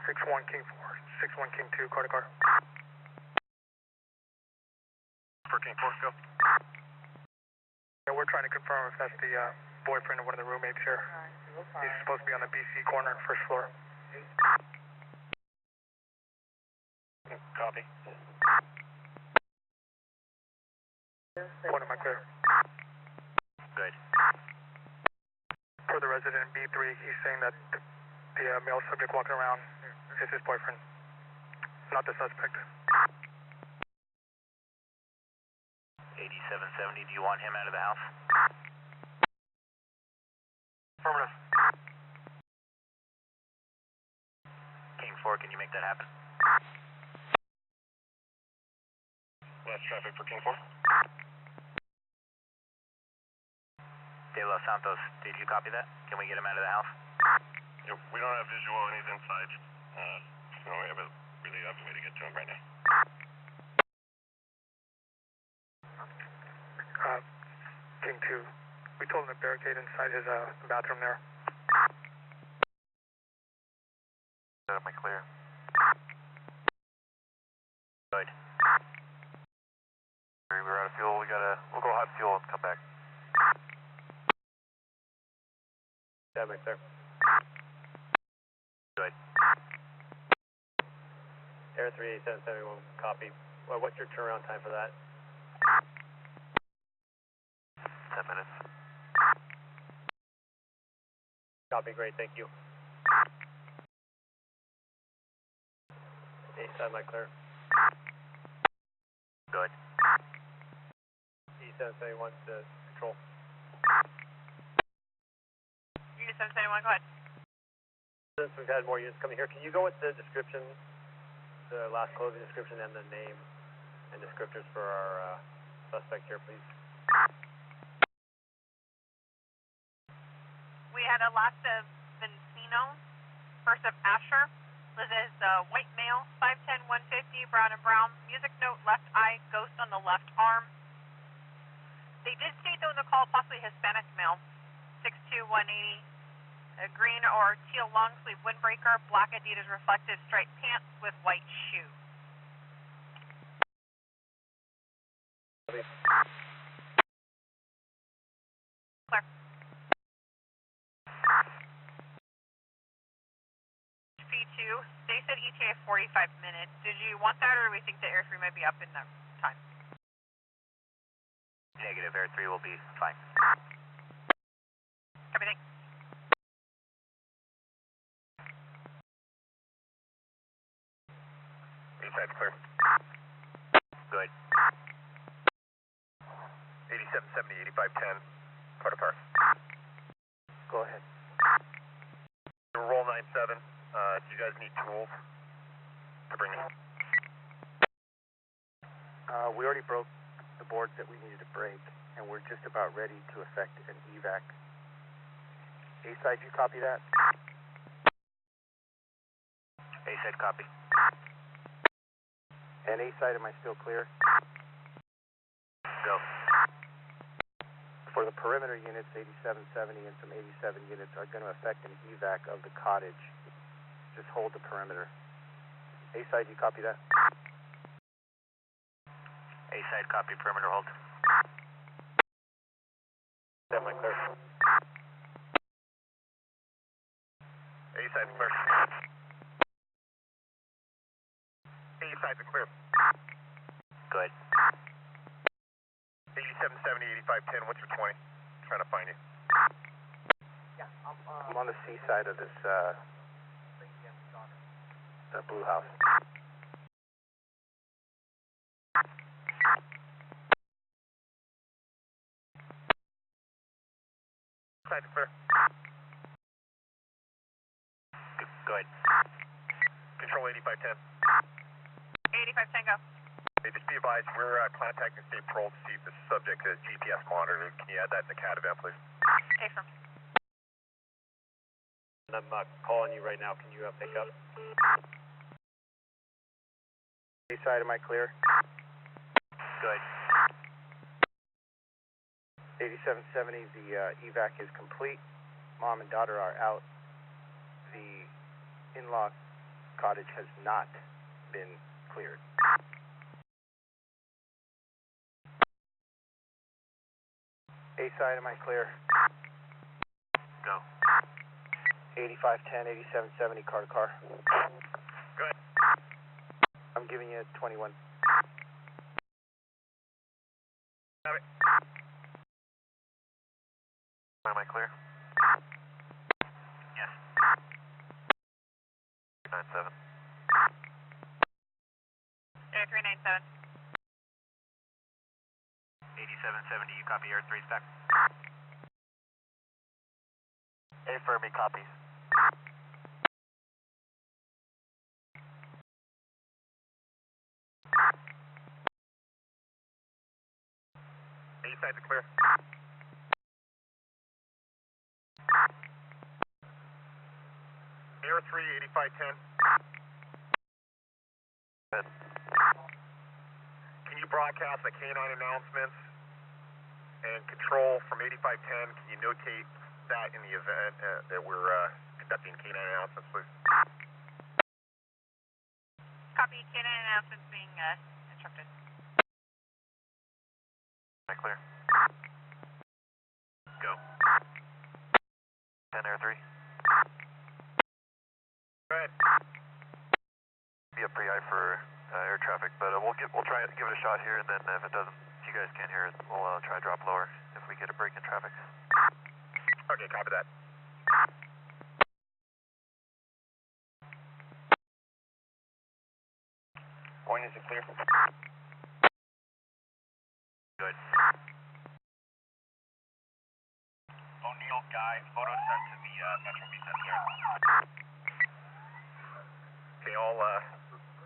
6-1 King 4, 6-1 King 2, car to car. For King 4, go. Yeah, we're trying to confirm if that's the boyfriend of one of the roommates here. He's supposed to be on the BC corner, first floor. Copy. Point, am I clear? Good. For the resident in B3, he's saying that the male subject walking around is his boyfriend, not the suspect. 8770, do you want him out of the house? Affirmative. King 4, can you make that happen? Last traffic for King 4. De Los Santos, did you copy that? Can we get him out of the house? Yeah, we don't have visual and he's inside. So we have a really ugly way to get to him right now. King 2, we told him to barricade inside his bathroom there. Am I clear? Good. We're out of fuel. We'll go hot fuel and come back. Yeah, make clear. Good. Air 38771, copy. What's your turnaround time for that? 10 minutes. Copy, great, thank you. Stand by clear. Good. E771 to control. E771, go ahead. Since we've had more units coming here, can you go with the description, the last closing description and the name and descriptors for our suspect here, please? We had a last of Vincino, first of Asher. Liz is white male, 5'10", 150, brown and brown. Music note, left eye, ghost on the left arm. They did state though in the call possibly Hispanic male, 6'2", 180, green or teal long sleeve windbreaker, black Adidas reflective striped pants with white shoe. Clear. P2, they said ETA 45 minutes. Did you want that, or do we think the Air 3 might be up in that time? Negative, Air 3 will be fine. Everything. Inside clear. Good. 8770, 8510, car to car. Go ahead. Roll 97. Do you guys need tools to bring in? We already broke the boards that we needed to break, and we're just about ready to effect an evac. A-side, you copy that? A-side copy. And A-side, am I still clear? Go. For the perimeter units, 8770 and some 87 units are going to effect an evac of the cottage. Just hold the perimeter. A-side, you copy that? A-side copy, perimeter hold. Definitely clear. A-side clear. A-side clear. Good. 8770, 8510, what's your 20? Trying to find you. I'm on the C side of this, the blue house. Side clear. Good. Control 8510. 8510, go. Hey, just be advised, we're contacting state parole to see if this subject is GPS monitored. Can you add that in the CAT event, please? Okay, firm. And I'm calling you right now. Can you pick up? A-side, am I clear? Good. 8770, the evac is complete. Mom and daughter are out. The in-law cottage has not been cleared. A-side, am I clear? Go. 8510, 8770, car to car. Good. I'm giving you 21. Have it. Am I clear? Yes. 97. Air 397. 8770, you copy Air 3 spec? A Fermi copies. A side to clear. Air 3, 8510. Good. Can you broadcast the K9 announcements and control from 8510? Can you notate that in the event that we're conducting K9 announcements, please? Copy, K9 announcements being instructed. Clear. Go. 10 Air 3. Go ahead. Be a pre-eye for air traffic, but we'll try it, give it a shot here, and then if it doesn't, if you guys can't hear it, we'll try to drop lower if we get a break in traffic. Okay, copy that. Point, is it clear? Good. O'Neill, Guy, photo sent to the Metro VSAT there. Okay, all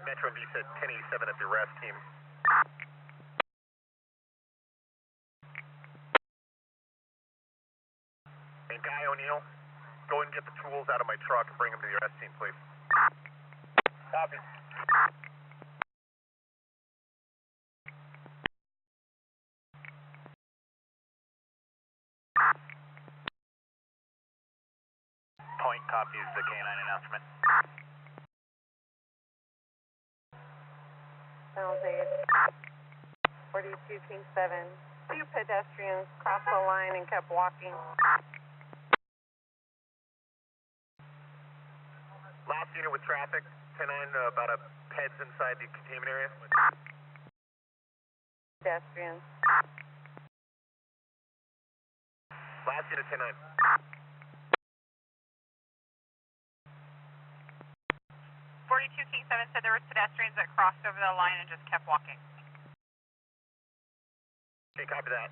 Metro VSAT 1087 at the arrest team. And Guy, O'Neill, go and get the tools out of my truck and bring them to the arrest team, please. Copy. Point copies the K9 announcement. Sounds 8. 42 King 7. 2 pedestrians crossed the line and kept walking. Last unit with traffic, 10-9, about a heads inside the containment area. Pedestrians. Last unit, 10-9. 42 King 7 said there were pedestrians that crossed over the line and just kept walking. Okay, copy that.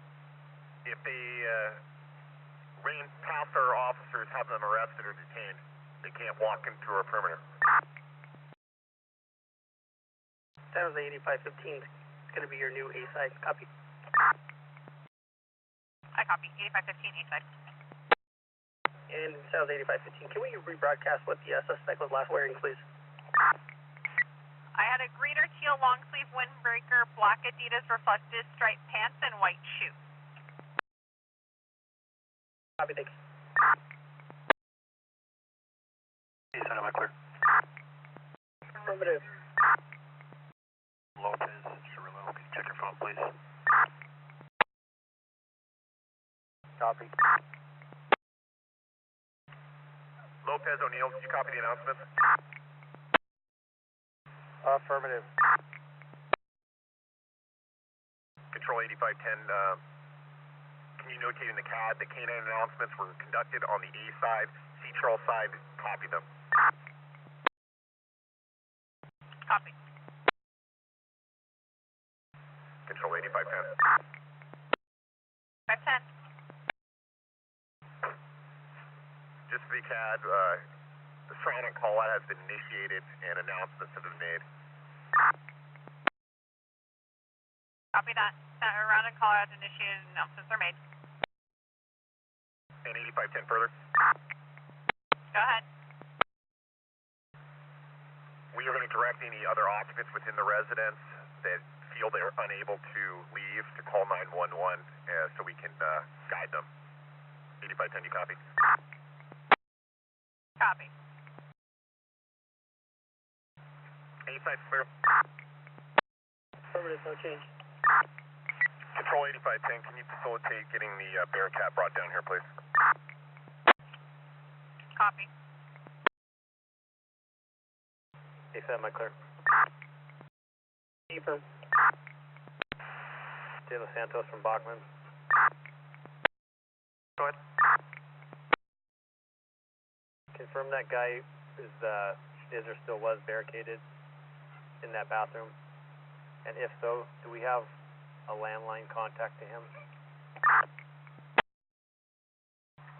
If they ran past our officers, have them arrested or detained. They can't walk into our perimeter. That was the 8515. It's going to be your new A side. Copy. I copy. 8515 A side. And South 8515. Can we rebroadcast what the suspect was last wearing, please? I had a green or teal long sleeve windbreaker, black Adidas reflective striped pants, and white shoes. Copy, thanks. East am I clear? Affirmative. Lopez, Cirillo, can you check your phone, please? Copy. Lopez, O'Neill, can you copy the announcement? Affirmative. Control 8510, can you notate in the CAD the K9 announcements were conducted on the A side, C-Trail side, copy them. Copy. Control 8510. 510. Just to be CAD, the surrounding call-out has been initiated and announcements have been made. Copy that. A round and call out initiated and announcements are made. And 8510 further. Go ahead. We are going to direct any other occupants within the residence that feel they're unable to leave to call 911 so we can guide them. 8510, you copy? Copy. A side clear. Affirmative, no change. Control 8510, can you facilitate getting the BearCat brought down here, please? Copy. A7, am I clear? Affirm. De Los Santos from Bachman. Go ahead. Confirm that guy is or still was barricaded in that bathroom. And if so, do we have a landline contact to him?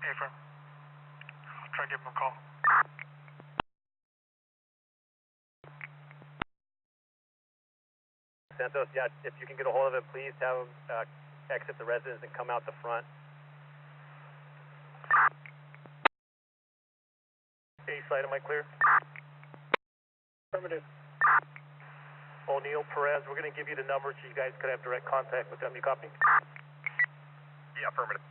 Affirm. I'll try to give him a call. Santos, yeah, if you can get a hold of him, please have him side, am I clear? Affirmative. O'Neill, Perez, we're going to give you the number so you guys could have direct contact with them. You copy? Yeah, affirmative.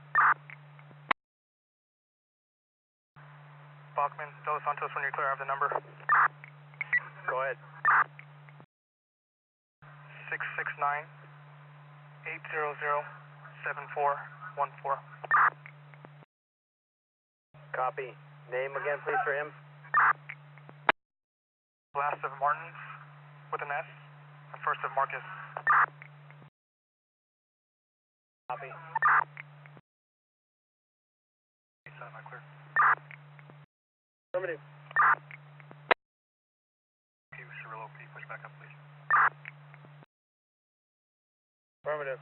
Bachman, Dos Santos, when you're clear, I have the number. Go ahead. 669-800-7414. Copy. Name again, please, for him. Last of Martins with an S, and first of Marcus. Copy. Am I clear? Affirmative. P. Cirillo, can you push back up, please? Affirmative.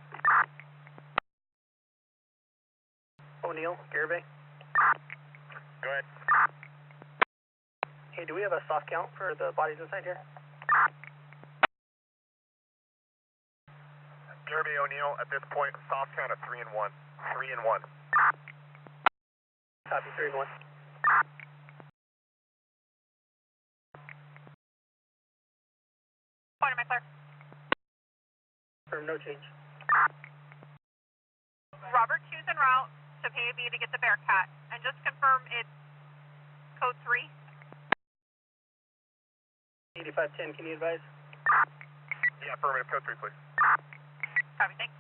O'Neill, Garibay. Go ahead. Hey, do we have a soft count for the bodies inside here? Derby O'Neill, at this point, soft count of 3 and 1. 3 and 1. Copy, 3 and 1. Point, am I clear? Confirm, no change. Robert 2's en route to PAB to get the BearCat, and just confirm it's code 3. 8510, can you advise? Yeah, affirmative, code 3, please. Copy, thanks.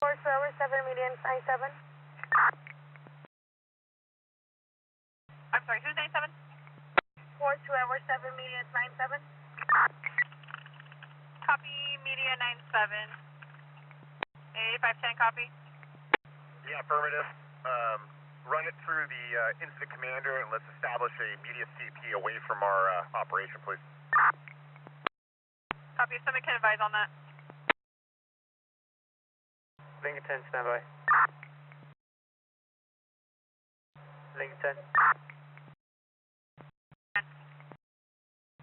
4 Forever 7 median 97. I'm sorry, who's 97? 4 Forever 7 median 97. Copy, media 97. 8510, copy. Yeah, affirmative. Run it through the incident commander and let's establish a media CP away from our operation, please. Copy, if somebody can advise on that. Lincoln 10, standby. Lincoln 10.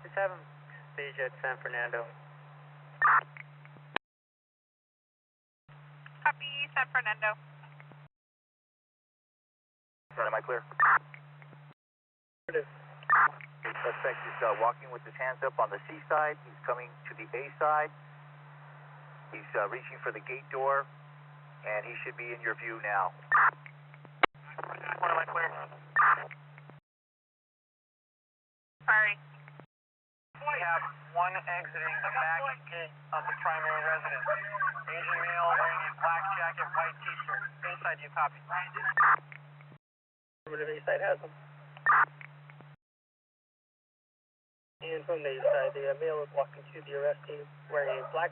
Just have him stage at San Fernando. Copy, San Fernando. Am I clear? Affirmative. The suspect is walking with his hands up on the C side. He's coming to the A side. He's reaching for the gate door, and he should be in your view now. Point, am I clear? Sorry. We have one exiting the back gate of the primary residence. Asian male wearing a black jacket, white t-shirt. Inside, you copy. Affirmative, A side has them. And from the A side, the male is walking to the arrest scene wearing a black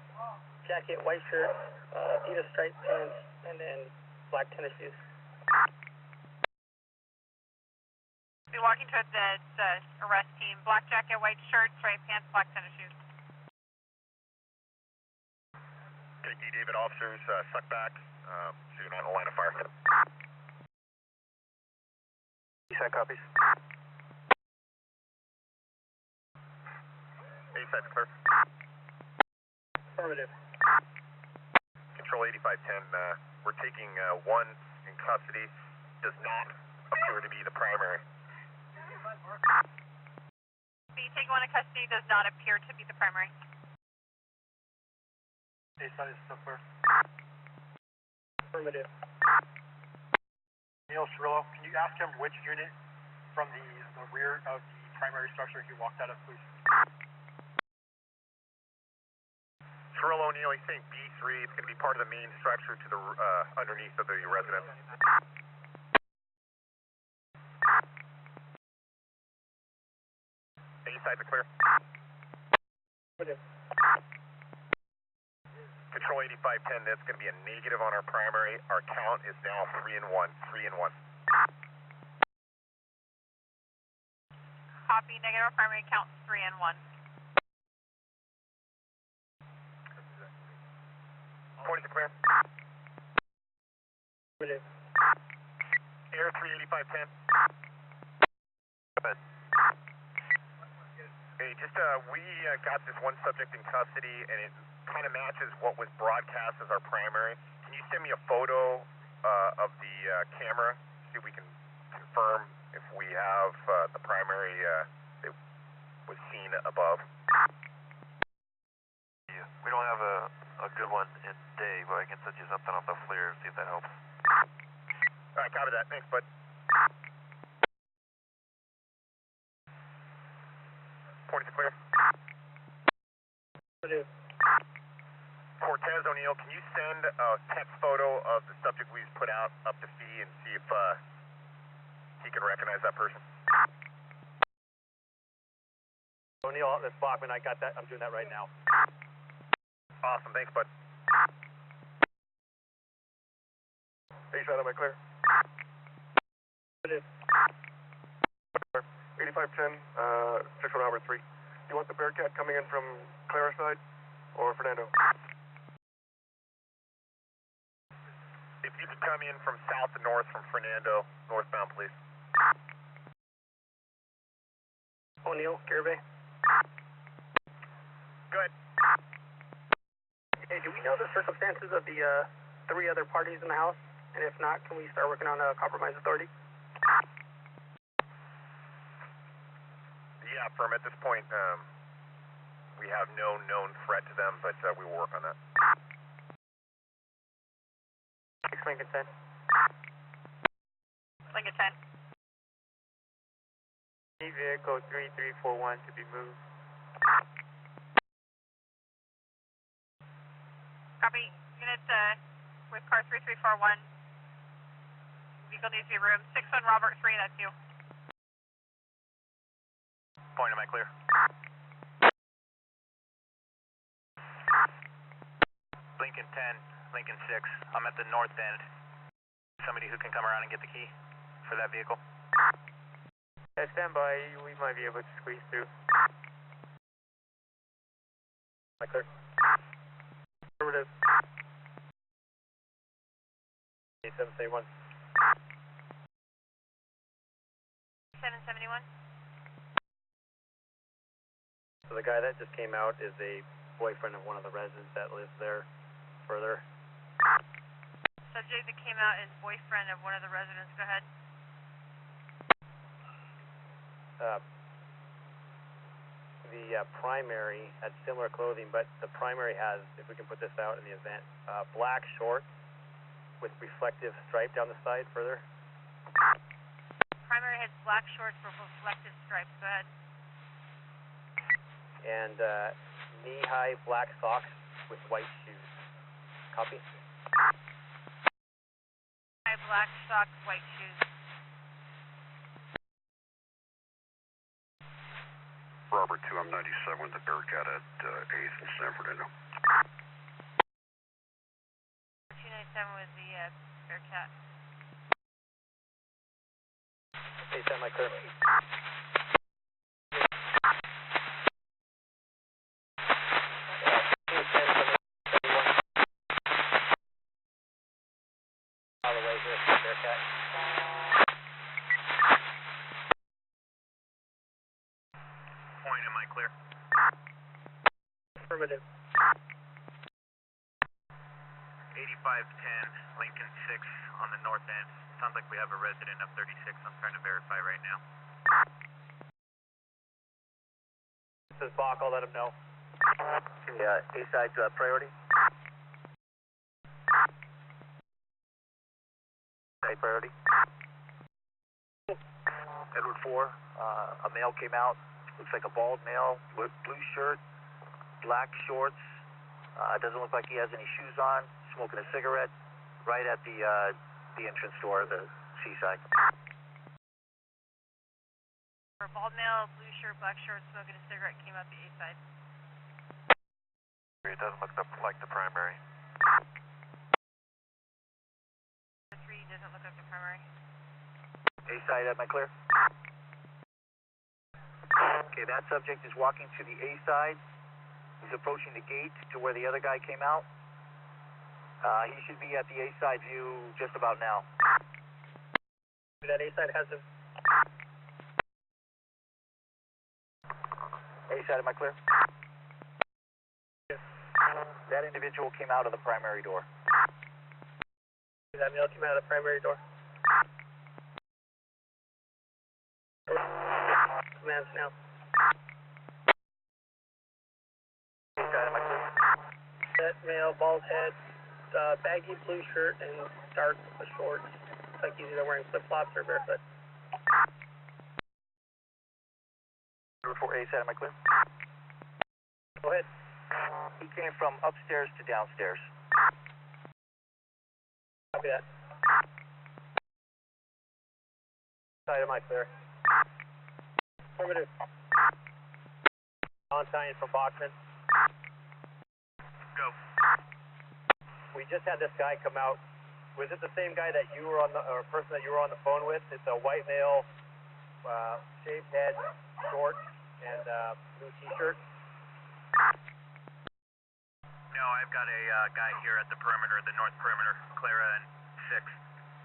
jacket, white shirt, Adidas striped pants, and then black tennis shoes. Be walking towards the arrest team. Black jacket, white shirt, striped pants, black tennis shoes. Okay, D. David officers, suck back. So you're not in the line of fire. East side copies. A side's clear. Affirmative. Control 8510, we're taking one in custody. Does not appear to be the primary. Being taken one in custody does not appear to be the primary. A side is still clear. Affirmative. Neil Cirillo, can you ask him which unit from the rear of the primary structure he walked out of, please? Cirillo O'Neill, he's saying B3. It's going to be part of the main structure to the underneath of the residence. A side's clear. Affirmative. Control 8510, that's going to be a negative on our primary. Our count is now 3 and 1. 3 and 1. Copy, negative primary count 3 and 1. Point is clear. Affirmative. Air 38510. Hey, just we got this one subject in custody, and it kind of matches what was broadcast as our primary. Can you send me a photo of the camera? See if we can confirm if we have the primary that was seen above. Yeah, we don't have a good one in day, but I can send you something off the FLIR, see if that helps. Alright, copy that. Thanks, bud. Point is clear. Cortez O'Neill, can you send a text photo of the subject we just put out up to Fee and see if he can recognize that person? O'Neill, that's Bachman. I got that. I'm doing that right now. Awesome. Thanks, bud. A-side, am I clear? 8510, 6 Robert 3. You want the BearCat coming in from Clara side or Fernando? If you could come in from south to north from Fernando, northbound, please. O'Neill, Caribbean. Go ahead. Hey, do we know the circumstances of the 3 other parties in the house? And if not, can we start working on a compromise authority? Yeah, firm. At this point, we have no known threat to them, but we will work on that. Lincoln 10. Lincoln 10. Vehicle 3341 to be moved. Copy. Unit with car 3341. Vehicle needs to be room 61 Robert 3, that's you. Point, am I clear? Lincoln 10, Lincoln 6. I'm at the north end. Somebody who can come around and get the key for that vehicle. Yeah, stand by. We might be able to squeeze through. Am I clear? Affirmative. 771. 771. So the guy that just came out is a boyfriend of one of the residents that lives there further. Subject that came out is boyfriend of one of the residents. Go ahead. The primary had similar clothing, but the primary has, if we can put this out in the event, black shorts with reflective stripe down the side further. Primary has black shorts with reflective stripes. Go ahead. And knee-high black socks with white shoes. Copy? Black socks, white shoes. Robert 2, I'm 97 with the BearCat at 8th and San Fernando. 297 with the BearCat. Hey, send my clear. All the way here for BearCat. Point, am I clear? Affirmative. 8510, Lincoln 6 on the north end. Sounds like we have a resident of 36. I'm trying to verify right now. This is Bach. I'll let him know. Yeah, A-side's priority. A priority. Edward 4, a male came out. Looks like a bald male, blue shirt, black shorts. Doesn't look like he has any shoes on. Smoking a cigarette right at the entrance door of the seaside. For bald male, blue shirt, black shorts, smoking a cigarette, came out the A side. It doesn't look like the primary. 3 doesn't look like the primary. A-side, am I clear? Okay, that subject is walking to the A-side. He's approaching the gate to where the other guy came out. He should be at the A-side view just about now. That A-side has him. A-side, am I clear? Yes. That individual came out of the primary door. That male came out of the primary door. commands now. Set, male, bald head, baggy blue shirt and dark shorts. Looks like he's either wearing flip-flops or barefoot. Number 4A, set, am I clear? Go ahead. He came from upstairs to downstairs. Copy that. Side of my clear. Affirmative. Valentine from Bachman. Go. We just had this guy come out. Was it the same guy that you were on the, or person that you were on the phone with? It's a white male, shaved head, short, and blue t-shirt. No, I've got a guy here at the perimeter, the north perimeter, Clara and 6.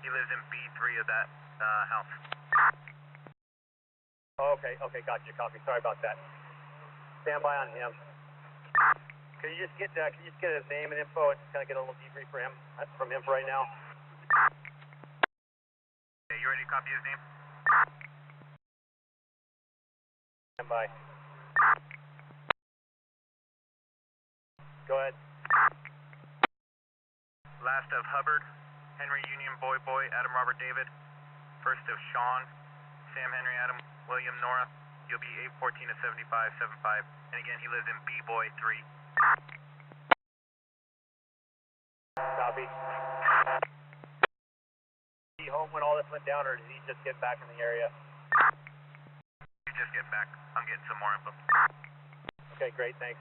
He lives in B3 of that house. Oh, okay, gotcha, copy. Sorry about that. Stand by on him. Can you just get his name and info and just kind of get a little debrief from him for right now? Okay, you ready to copy his name? Stand by. Go ahead. Last of Hubbard, Henry Union Boy, Adam Robert David. First of Sean, Sam Henry Adam, William Nora. You'll be 814 to 7575. And again, he lives in B-Boy 3. Copy. Is he home when all this went down, or did he just get back in the area? He's just getting back. I'm getting some more info. Okay, great, thanks.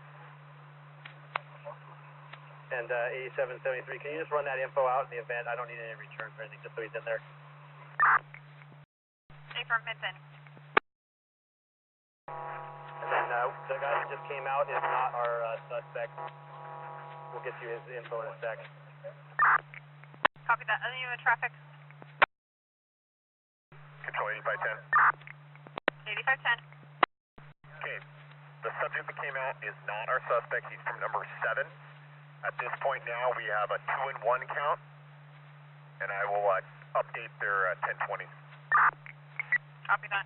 And 8773, can you just run that info out in the event? I don't need any returns or anything, just so he's in there. Affirm, Minton. And then the guy that just came out is not our suspect. We'll get you his info in a sec. Copy that. Other unit traffic. Control 8510. 8510. Okay, the subject that came out is not our suspect. He's from number 7. At this point now, we have a 2-1 count, and I will update their 1020s. Copy that.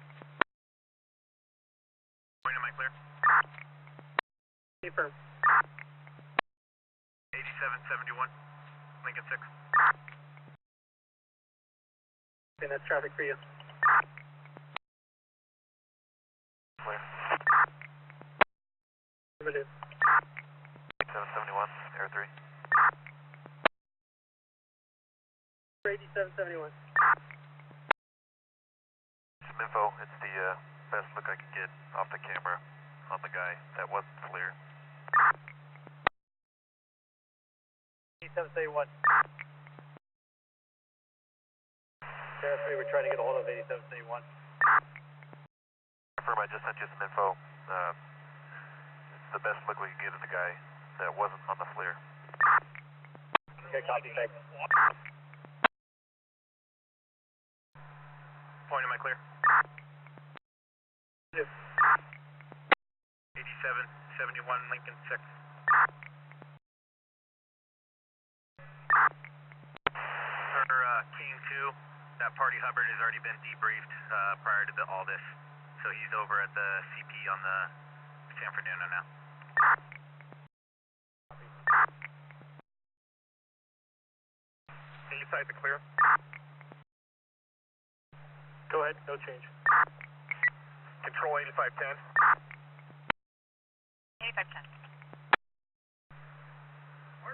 Point, am I clear? Affirm. 8771, Lincoln 6. And that's traffic for you. Clear. Affirmative. 8771, Air 3. 8771. Some info. It's the best look I could get off the camera on the guy that wasn't clear. 8771. Sheriff 3, we're trying to get a hold of 8771. Confirm, I just sent you some info. It's the best look we could get at the guy that wasn't on the FLIR. Okay, copy, thanks. Point, am I clear? Yes. 8771, Lincoln 6. For King 2, that party Hubbard has already been debriefed prior to all this. So he's over at the CP on the San Fernando now. Inside the clear. Go ahead, no change. Control 8510. 8510.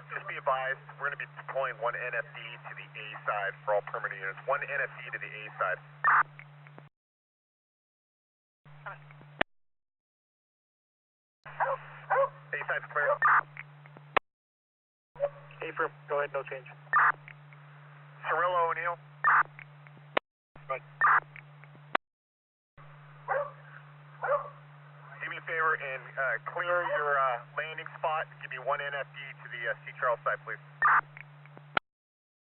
Just be advised, we're going to be deploying one NFD to the A side for all permanent units. One NFD to the A side. A side's clear. Affirm. Go ahead, no change. Cirillo O'Neill. Good. Do me a favor and clear your landing spot. Give me one NFD to the C. Charles side, please.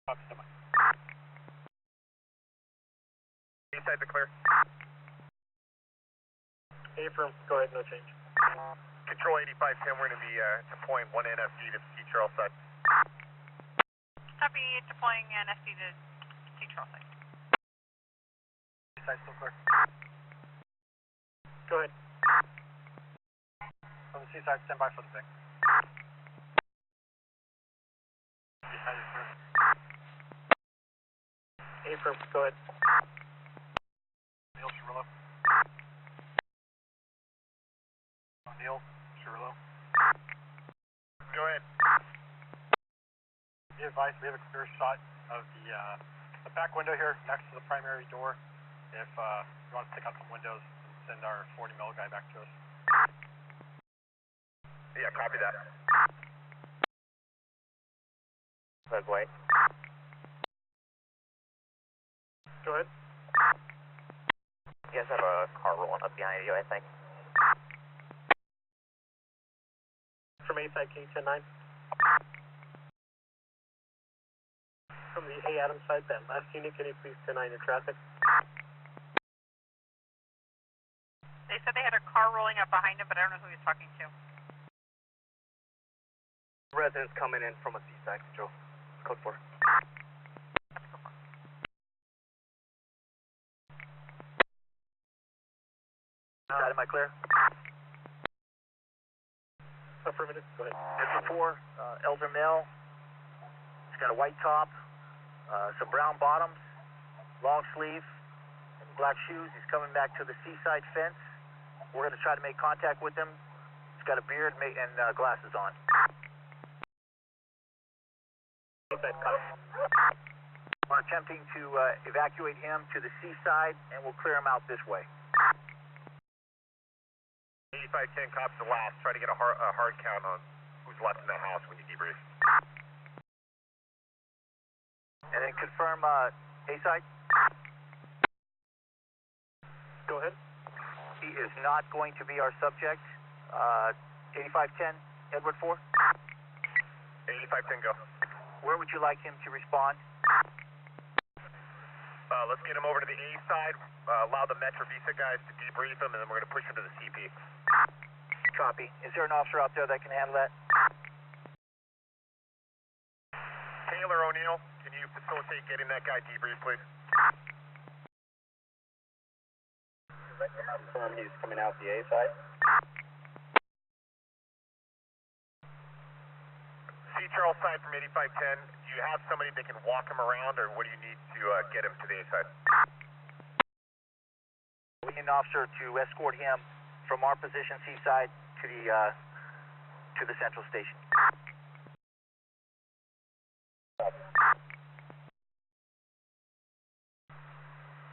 Copy so much. A side to clear. Affirm. Go ahead, no change. Control 8510, we're going to be deploying one NFD to the C. Charles side. Copy, deploying NFD to C-Charles site. Side still clear. Seaside, stand by for the pick. Seaside is clear. Affirm, go ahead. Neil Cirillo. Neil Cirillo. Go ahead. Be advised, we have a clear shot of the back window here next to the primary door. If you want to take out some windows and send our 40 mil guy back to us. Yeah, copy that. Red white. Go ahead. You guys have a car rolling up behind you, I think. From A side, King 10-9. From the A Adams side, that last unit, can you please 10-9 in traffic? They said they had a car rolling up behind him, but I don't know who he was talking to. Residents coming in from a Seaside, Joe. Code 4. Side, am I clear? Affirmative, go ahead. This is 4, Elder Mill. He's got a white top, some brown bottoms, long sleeve, and black shoes. He's coming back to the Seaside fence. We're going to try to make contact with him. He's got a beard and glasses on. We're attempting to evacuate him to the Seaside, and we'll clear him out this way. 8510 cops the last. Try to get a hard count on who's left in the house when you debrief. And then confirm A-side. Go ahead. He is not going to be our subject. 8510, Edward 4. 8510 go. Where would you like him to respond? Let's get him over to the A side, allow the Metro Visa guys to debrief him, and then we're going to push him to the CP. Copy. Is there an officer out there that can handle that? Taylor O'Neill, can you facilitate getting that guy debriefed, please? Confirm he's coming out the A side. C. Charles side from 8510. Do you have somebody that can walk him around, or what do you need to get him to the A side? We need an officer to escort him from our position, Seaside, to the central station.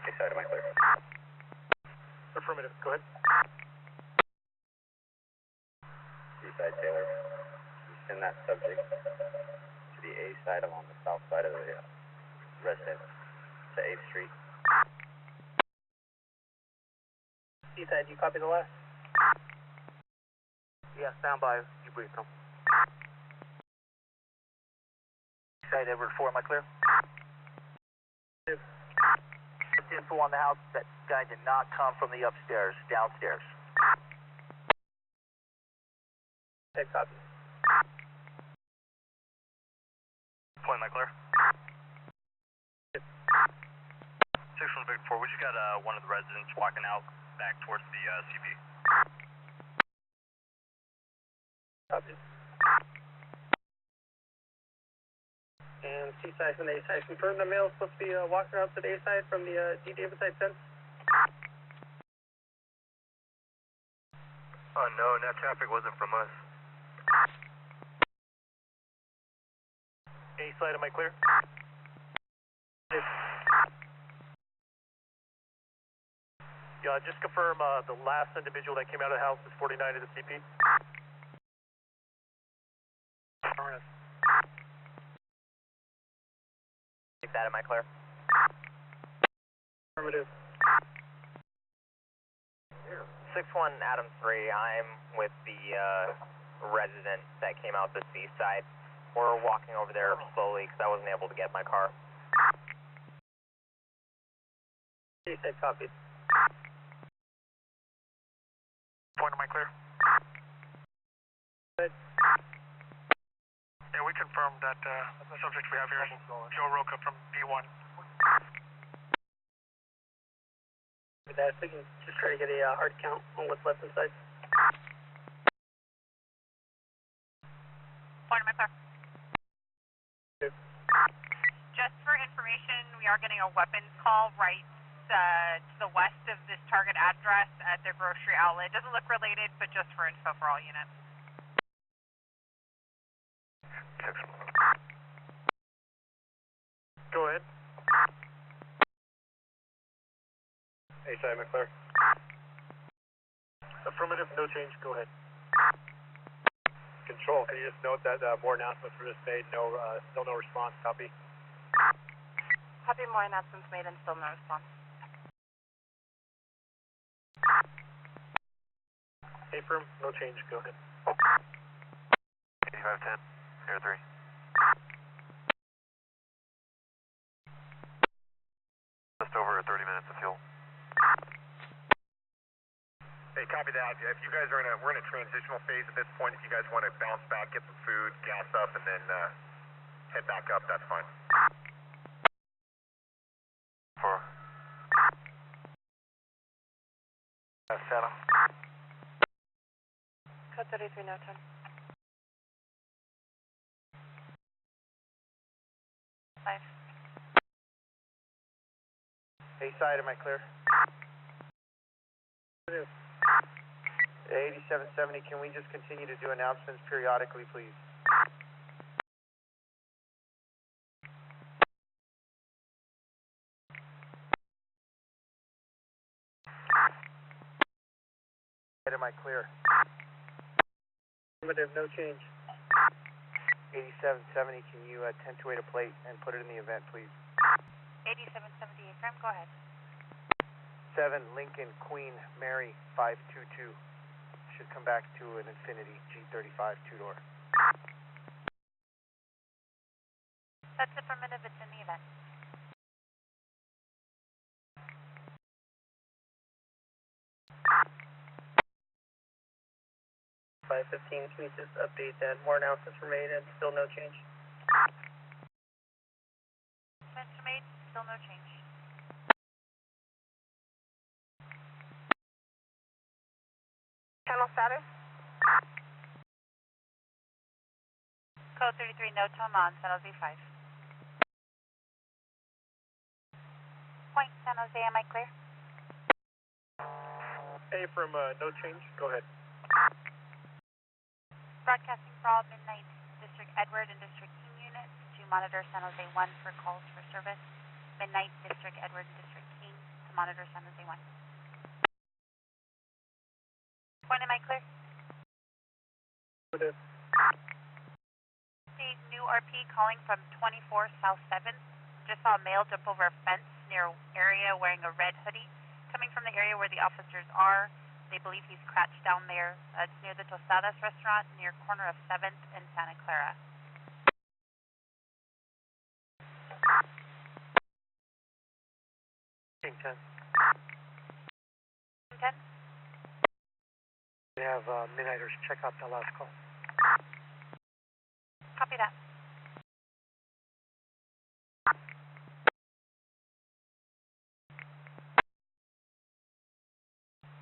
A side, am I clear? Affirmative, go ahead. Seaside, Taylor. You send that subject to the A side along the south side of the residence to 8th Street. Seaside, you copy the last? Yeah, stand by. You brief him. Side, Edward 4, am I clear? Yes. Info on the house, that guy did not come from the upstairs, downstairs. Okay, copy. Point, am I clear? 6 from Big 4, we just got one of the residents walking out back towards the CP. Copy. And C-side from the A-side. Confirm the male is supposed to be walking out to the A-side from the D. David side fence? No, that traffic wasn't from us. A-side, am I clear? Yes. Yeah, just confirm the last individual that came out of the house is 49 to the CP. Take that, am I clear? Affirmative. 61 Adam 3, I'm with the resident that came out the Seaside. We're walking over there slowly because I wasn't able to get my car. A-side, copy. Point, am I clear? Good. Yeah, we confirmed that the subject we have here is Joe Roca from B1. With that, if we can just try to get a hard count on what's left inside. a weapons call right to the west of this target address at the grocery outlet. Doesn't look related, but just for info for all units. Go ahead. Hey, Simon, clear. Affirmative, no change, go ahead. Control, can you just note that more announcements were just made, still no response, copy? Copy, more announcements made and still no response. Hey, firm, no change, go ahead. 8510, Air 3. Just over 30 minutes of fuel. Hey, copy that. If you guys are we're in a transitional phase at this point. If you guys want to bounce back, get some food, gas up, and then head back up, that's fine. 4. Settle. Code 33, no time. 5. A side, am I clear? 8770, can we just continue to do announcements periodically, please? Am I clear? Affirmative, no change. 8770, can you attenuate a plate and put it in the event, please? 8770, affirm, go ahead. 7 Lincoln Queen Mary 522. Should come back to an Infinity G35 two-door. That's affirmative, it's in the event. can you just update that more announcements were made and still no change? Announcements made, still no change. Channel status? Code 33, no tone on, San Jose 5. Point, San Jose, am I clear? A from no change, go ahead. Broadcasting for all midnight District Edward and District King units to monitor San Jose 1 for calls for service. Midnight District Edward and District King to monitor San Jose 1. Point, am I clear? Affirmative. The new RP calling from 24 South 7th. Just saw a male jump over a fence near area wearing a red hoodie. Coming from the area where the officers are. They believe he's crouched down there. It's near the Tostadas restaurant, near corner of 7th and Santa Clara. King 10. 10? We have Midnighters check out the last call. Copy that.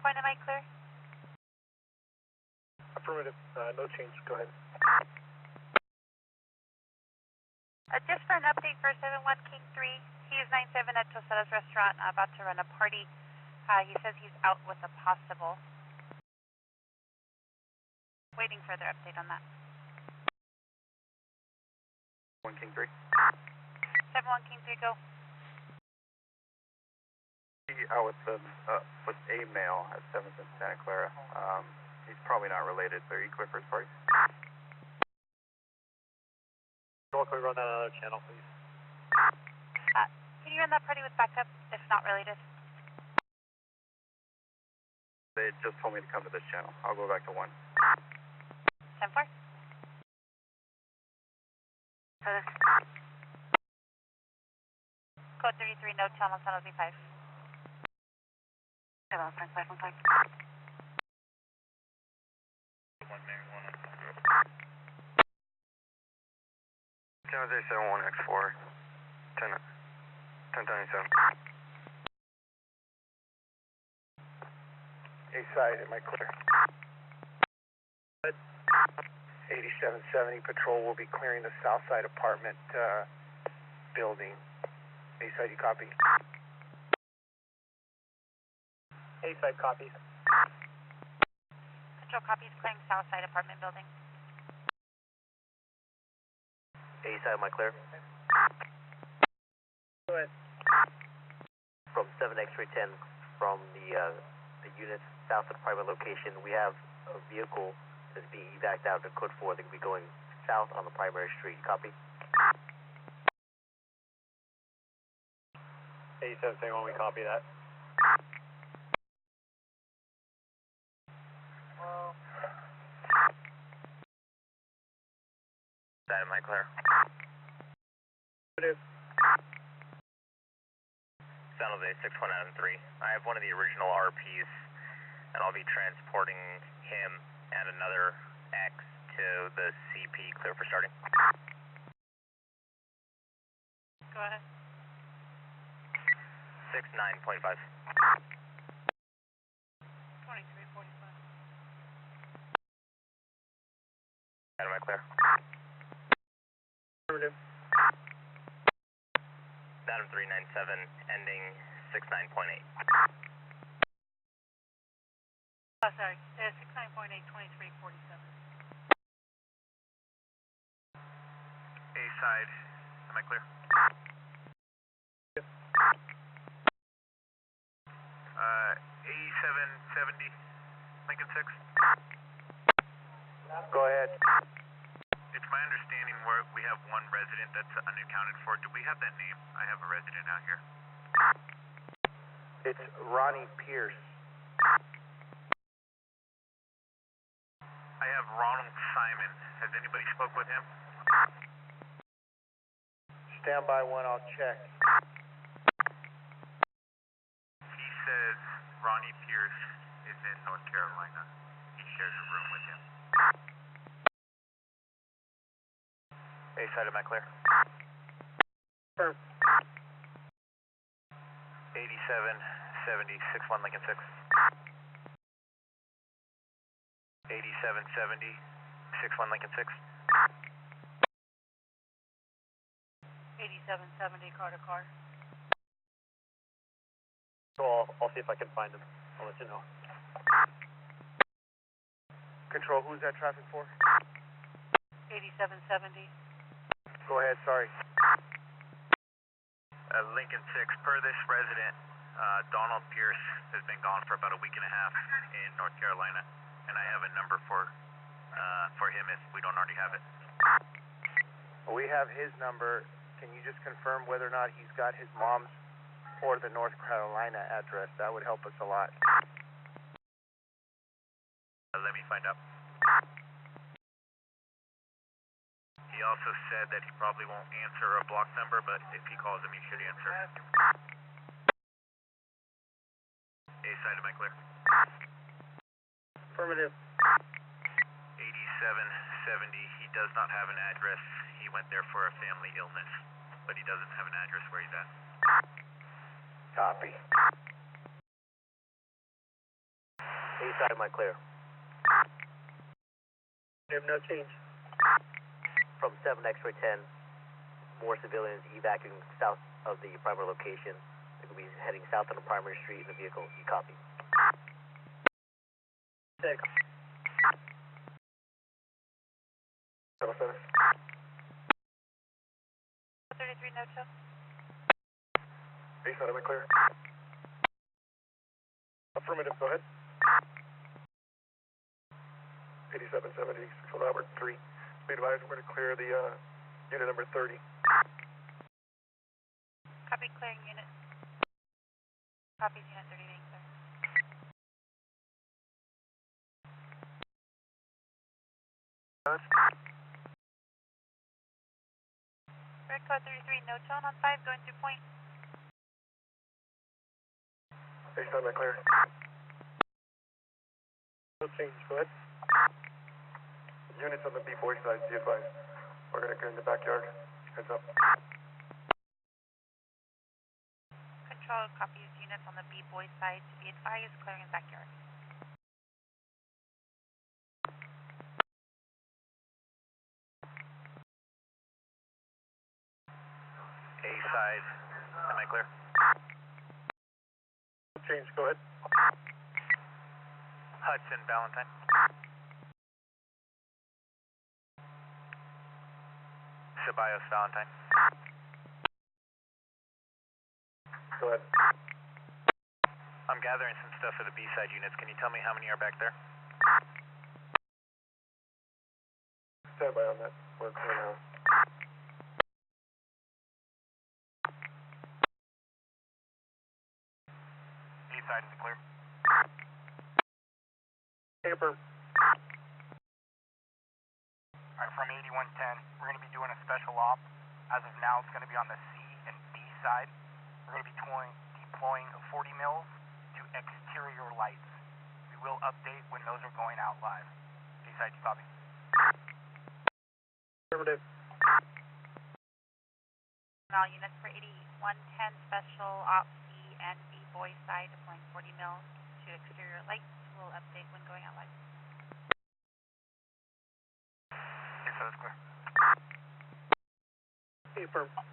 Point, am I clear? Affirmative, no change, go ahead. Just for an update for 71 King 3, he is 97 at Tostadas restaurant, about to run a party. He says he's out with a possible. Waiting for their update on that. 1 King 3. 71 King 3, go. Out with a male at 7th and Santa Clara. He's probably not related, but are you clear for his party? Can we run that on another channel, please? Can you run that party with backup, if not related? They just told me to come to this channel. I'll go back to 1. 10-4. Code 33, no channel, San Jose 5. 7.515. San Jose 71X4, 1097. A side, am I clear? 8770 patrol will be clearing the south side apartment building A side, you copy? A side copies. Control copies, clearing south side apartment building. A side, am I clear? Go ahead. From 7 X-ray 10 from the units south of the private location, we have a vehicle that's being evac out to code 4. They will be going south on the primary street. Copy? A7 saying when we copy that. That am I clear? It is. San Jose 6193. I have one of the original RPs, and I'll be transporting him and another X to the CP. Clear for starting. Go ahead. 69.5. 2345. Am I clear? Affirmative. Adam 397, ending 69.8. Oh, sorry. 69.8, 2347. A side, am I clear? 8770, Lincoln 6. Go ahead. It's my understanding we have one resident that's unaccounted for. Do we have that name? I have a resident out here. It's Ronnie Pierce. I have Ronald Simon. Has anybody spoke with him? Stand by one, I'll check. He says Ronnie Pierce is in North Carolina. He shares a room with him. A side, am I clear? Firm. 8770, 61 Lincoln 6. 8770, 61 Lincoln 6. 8770, car to car. So I'll see if I can find him. I'll let you know. Control, who's that traffic for? 8770. Go ahead, sorry. Lincoln 6, per this resident, Donald Pierce has been gone for about a week and a half in North Carolina, and I have a number for him if we don't already have it. We have his number. Can you just confirm whether or not he's got his mom's or the North Carolina address? That would help us a lot. Let me find out. He also said that he probably won't answer a block number, but if he calls him, he should answer. A side, am I clear? Affirmative. 8770, he does not have an address. He went there for a family illness, but he doesn't have an address where he's at. Copy. A side, am I clear? We have no change. From 7 X-ray 10, more civilians evacuating south of the primary location. They will be heading south on the primary street in the vehicle. You copy? 6. 707. 33, no show. A side, am I clear? Affirmative, go ahead. 8770, 6 Albert 3. Be advised, we're going to clear the unit number 30. Copy, clearing unit. Copies unit 30 being clear. Red code 33, no tone on 5, going through point. A side, am I clear? No change, go ahead. Units on the B-boy side, be advised. We're going to clear in the backyard. Heads up. Control copies units on the B-boy side to be advised, clearing in backyard. A side, am and clear. Change, go ahead. Hudson, Valentine. Ceballos, Valentine. Go ahead. I'm gathering some stuff for the B-side units. Can you tell me how many are back there? Stand by on that. We're clear now. B-side is clear. Camper. Alright, from 8110, we're going to be doing a special op. As of now, it's going to be on the C and B side. We're going to be deploying 40 mils to exterior lights. We will update when those are going out live. B side, you copy? Affirmative. All units for 8110 special ops C and B boy side deploying 40 mils to exterior lights. We'll update when going out live. Yes, that is clear. Affirm. From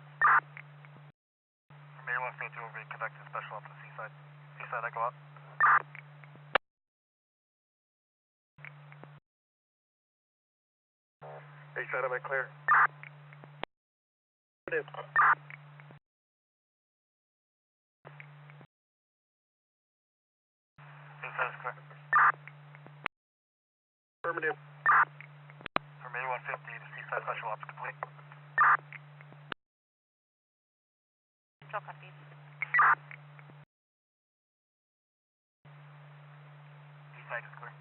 Air 152, we'll be conducting a special op to the C side. C side, echo up. A side, am I clear? Affirmative. C side is clear. Affirmative. From A 150, the C side special ops complete. Control copies. B side is clear.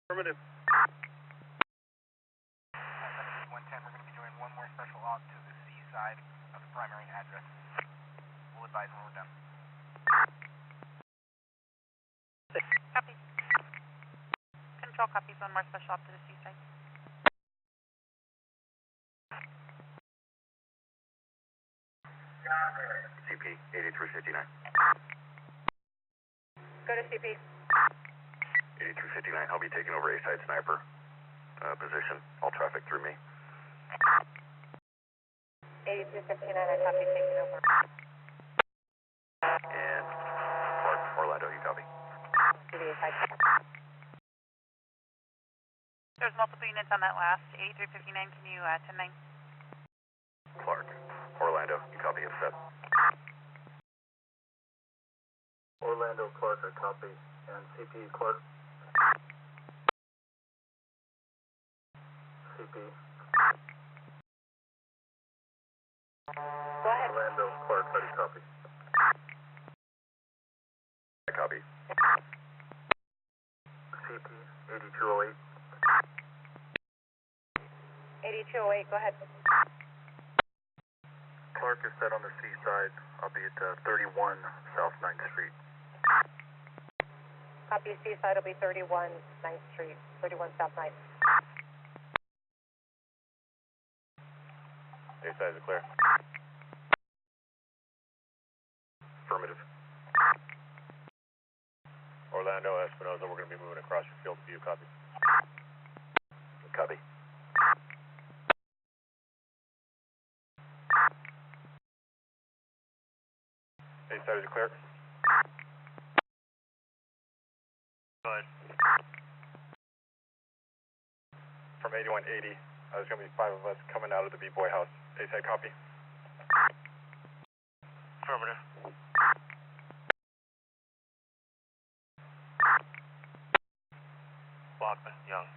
Affirmative. 110, we're going to be doing one more special op to the C side of the primary address. We'll advise when we're done. Copy. Control copies. One more special op to the C side. CP 8359. Go to CP. 8359, I'll be taking over A-side sniper position. All traffic through me. 8259, I copy, taking over. And Clark, Orlando, you copy? There's multiple units on that last. 8359, can you 10-9? Clark, Orlando, you copy, it's set. Orlando, Clark, I copy. And CP, Clark. CP. Go ahead. Orlando, Clark, ready, copy. I copy. CP, 8208. 8208, go ahead. Clark is set on the C side. I'll be at 31 South 9th Street. Copy, C side will be 31 9th Street, 31 South 9th. A side is clear. Affirmative. Orlando, Espinosa, we're going to be moving across your field of view, copy. Copy. A side is clear. Go ahead. From 8180, there's going to be 5 of us coming out of the B-Boy house. A side, copy. Affirmative. Lockman, Young.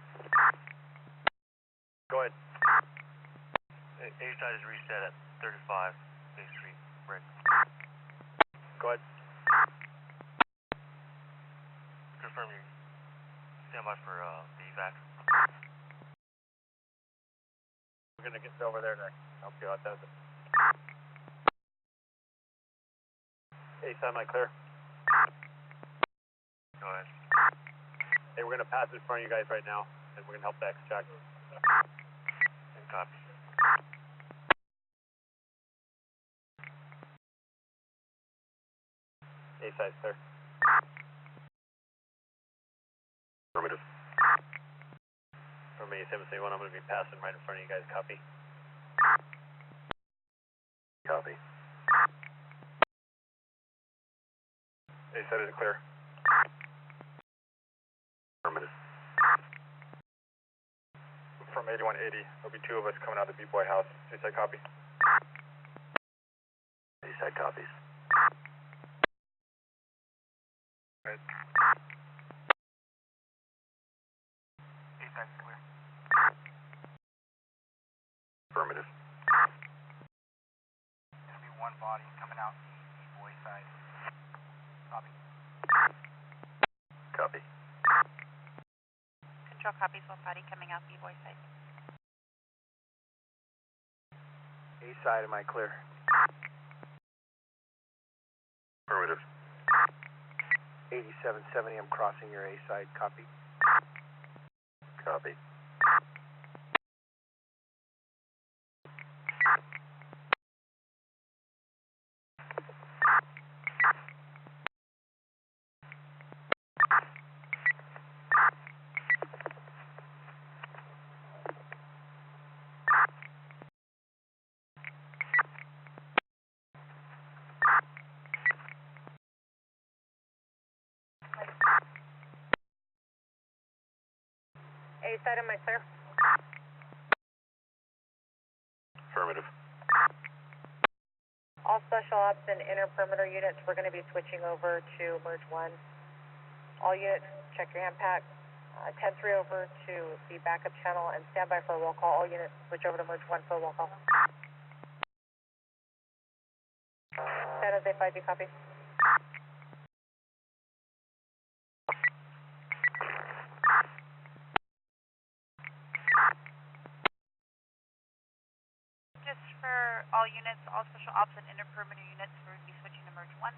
Go ahead. A side is reset at 35 Bay Street, Brick. Go ahead. Confirm you stand by for the evac. We're going to get over there next. I'll see how it does it. A side, am I clear? Go ahead. Hey, we're going to pass in front of you guys right now, and we're going to help the extract. And copy. A side, clear. Affirmative. For me, 771, I'm going to be passing right in front of you guys. Copy. Copy. They said it's clear. Affirmative. From 8180, there'll be two of us coming out of the B-Boy house. Eastside copy. Eastside copies. Right. Eastside's clear. Affirmative. There'll be one body coming out the boy side. Copy. Copy. Control copies, one body coming out B-boy side. A side, am I clear? Affirmative. 8770, I'm crossing your A side, copy. Copy. A side, am I clear? Affirmative. All special ops and inner perimeter units, we're going to be switching over to merge 1. All units, check your hand pack. 10-3 over to the backup channel and stand by for a roll call. All units, switch over to merge 1 for a roll call. San Jose 5, copy. Just for all units, all special ops and inner perimeter units, we're going to be switching to merge 1.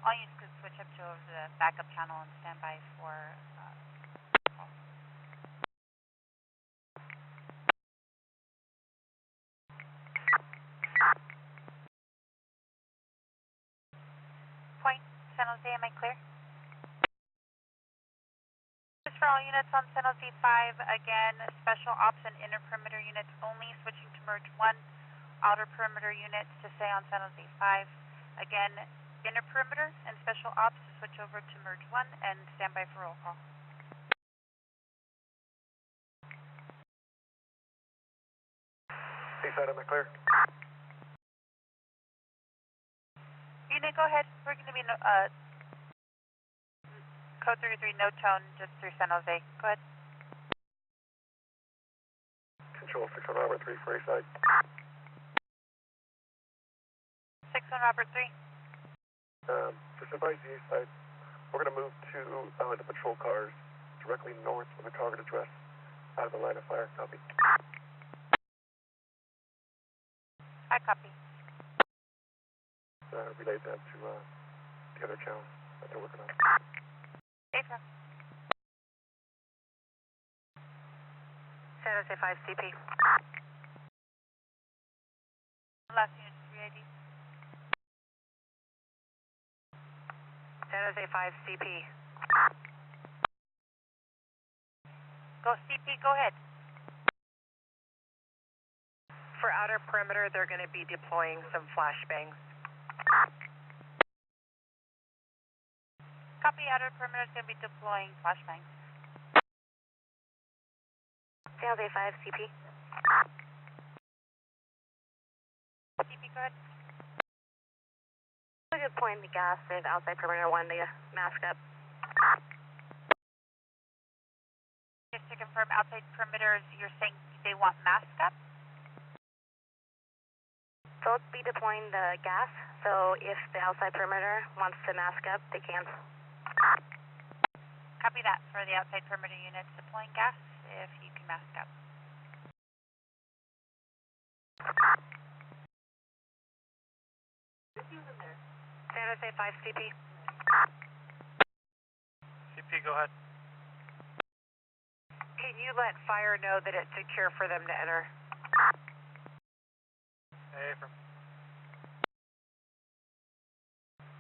All units could switch up to over the backup channel and stand by for call. Point, San Jose, am I clear? Just for all units on San Jose 5, again, special ops and inner perimeter units only, switching to merge 1. Outer perimeter units to stay on San Jose 5. Again, inner perimeter and special ops to switch over to merge 1 and stand by for roll call. Eastside, am I clear? Unit, go ahead. We're going to be code 33, no tone, just through San Jose. Go ahead. Control 6 on Robert 3 for Eastside. 6 on Robert 3. Just advise the Eastside. We're going to move to the patrol cars directly north of the target address, out of the line of fire. Copy. I copy. Relay that to the other channel that they're working on. April. San Jose 5, CP. Last unit, 3 ID. San Jose 5, CP. Go CP, go ahead. For outer perimeter, they're going to be deploying some flashbangs. Copy, outer perimeter is going to be deploying flashbangs. San Jose 5, CP. CP, go ahead. We're deploying the gas at outside perimeter 1 to mask up. Just to confirm, outside perimeters, you're saying they want mask up? They'll be deploying the gas, so if the outside perimeter wants to mask up, they can. Copy that for the outside perimeter units deploying gas, if you can mask up. San Jose 5, CP. CP, go ahead. Can you let fire know that it's secure for them to enter? Hey, from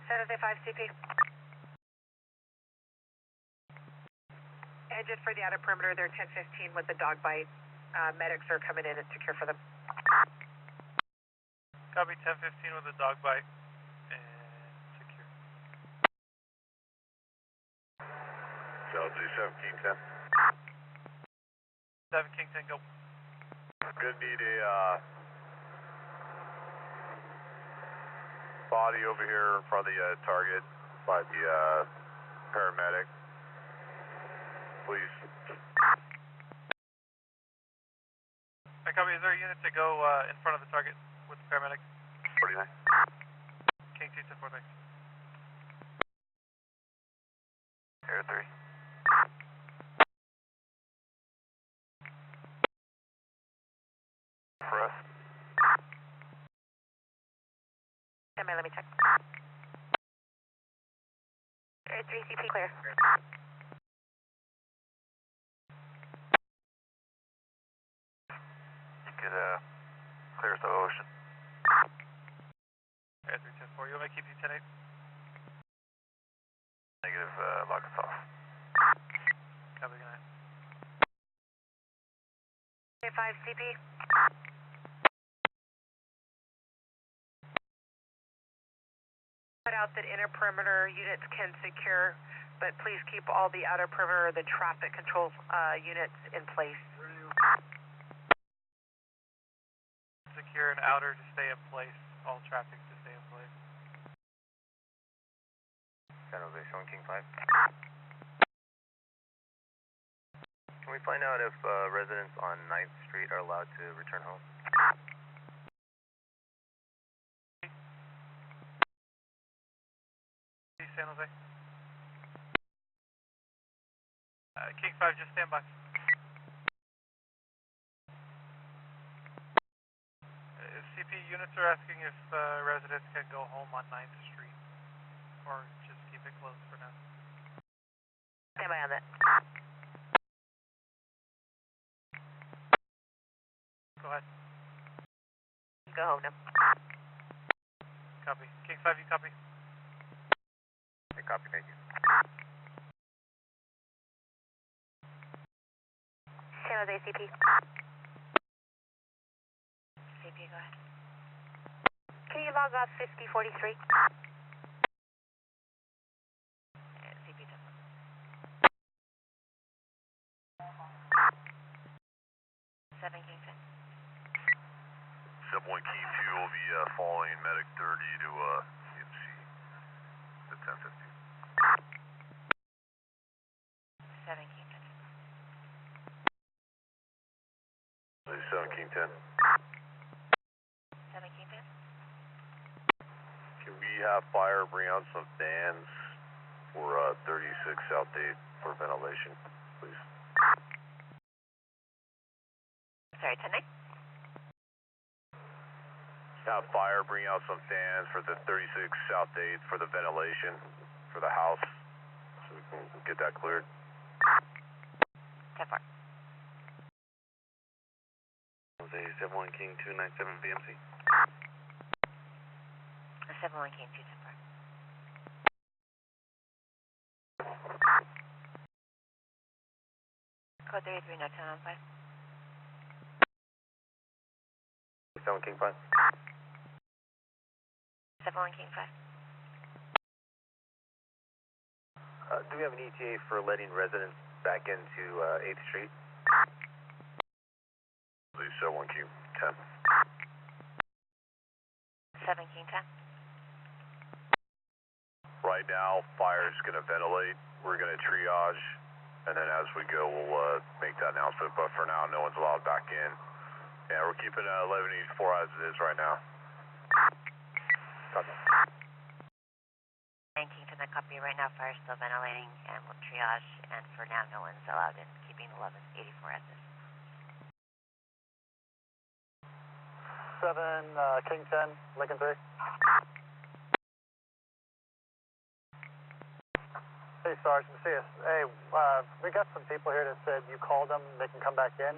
San Jose 5, CP. And just for the outer perimeter, they're 1015 with the dog bite. Medics are coming in and secure for them. copy 1015 with a dog bite. LG 1710. 7 King 10, go. Gonna need a body over here in front of the target by the paramedic. Please. I copy. Is there a unit to go in front of the target with the paramedic? 49. King 2 10 4, thanks. Air 3. For us. Let me check. Air 3 CP clear. Get clears the ocean. Air 3 10 4, you want me to keep you 10 8? Negative, lock us off. Copy, good night. Air 5 CP. Put out that inner perimeter units can secure, but please keep all the outer perimeter, the traffic control units in place. Secure and outer to stay in place. All traffic to stay in place. San Jose, 7 King 5. Can we find out if residents on 9th Street are allowed to return home? San Jose. King 5, just stand by. CP units are asking if residents can go home on 9th Street, or just keep it closed for now. Stand by on that. Go ahead. Go home now. Copy. King 5, you copy? Okay, copy, thank you. San Jose CP. CP, go ahead. Can you log off 5043? CP does. 7 King 10. 71 Key 2 will be following medic 30 to CMC at 10:15. 7 King 10. 7 King 10. 7 King 10. Can we have fire bring out some fans for 36 South Date for ventilation, please? Sorry, 10 9? Have fire bring out some fans for the 36 South Date for the ventilation for the house, so we can get that cleared. 10 4. Jose, 71 King 297 VMC. 71 King 2 10 4. Code 33, no 10 on 5. 7 King 5. 71 King 5. Do we have an ETA for letting residents back into 8th Street? 71 King 10. 7 King 10. Right now, fire's going to ventilate. We're going to triage, and then as we go, we'll make that announcement. But for now, no one's allowed back in. Yeah, we're keeping 1184 as it is right now. Copy. 9 King 10, copy. Right now, fire's still ventilating, and we'll triage. And for now, no one's allowed in, keeping 1184 as is. 7 King 10, Lincoln 3. Hey, Sergeant, see us. Hey, we got some people here that said you called them, they can come back in.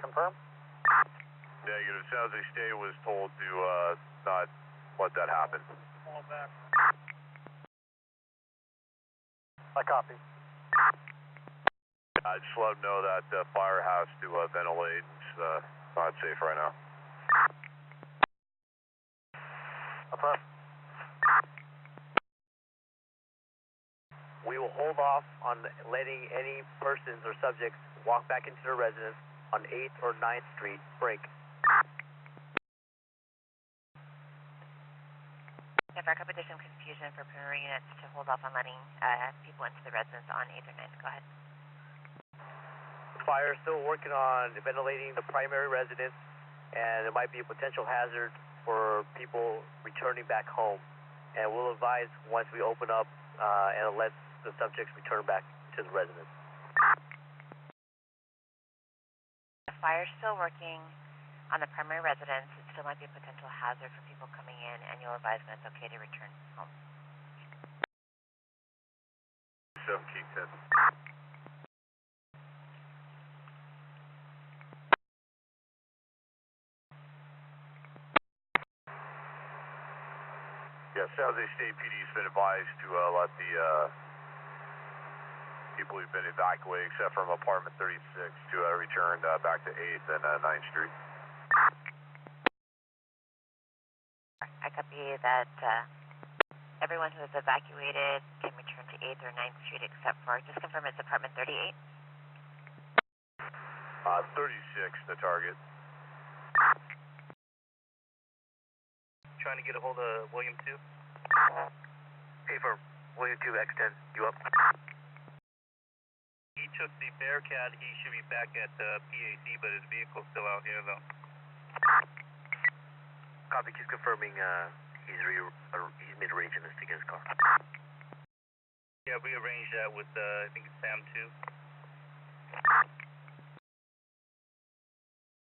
Confirm? Negative. San Jose State was told to not let that happen. Fall back. I copy. I just let them know that the fire has to ventilate. It's not safe right now. Affirm. We will hold off on letting any persons or subjects walk back into their residence on 8th or 9th Street. Break. If our could there's some confusion for primary units to hold off on letting people into the residence on 8th or 9th. Go ahead. Fire is still working on ventilating the primary residence, and there might be a potential hazard for people returning back home. And we'll advise once we open up and let the subjects return back to the residence. The fire's still working on the primary residence. It still might be a potential hazard for people coming in, and you'll advise when it's okay to return home. 7 Key 10. Yeah, San Jose State PD's been advised to let the people who've been evacuated, except from apartment 36, to return back to 8th and 9th Street. I copy that everyone who is evacuated can return to 8th or 9th Street except for, just confirm it's apartment 38? 36, the target. Trying to get a hold of William 2. Hey, for William 2, X10, you up? He took the BearCat. He should be back at the PAC, but his vehicle's still out here, though. Copy, he's confirming he's mid-range and is to get his car. Yeah, we arranged that with, I think it's Sam 2.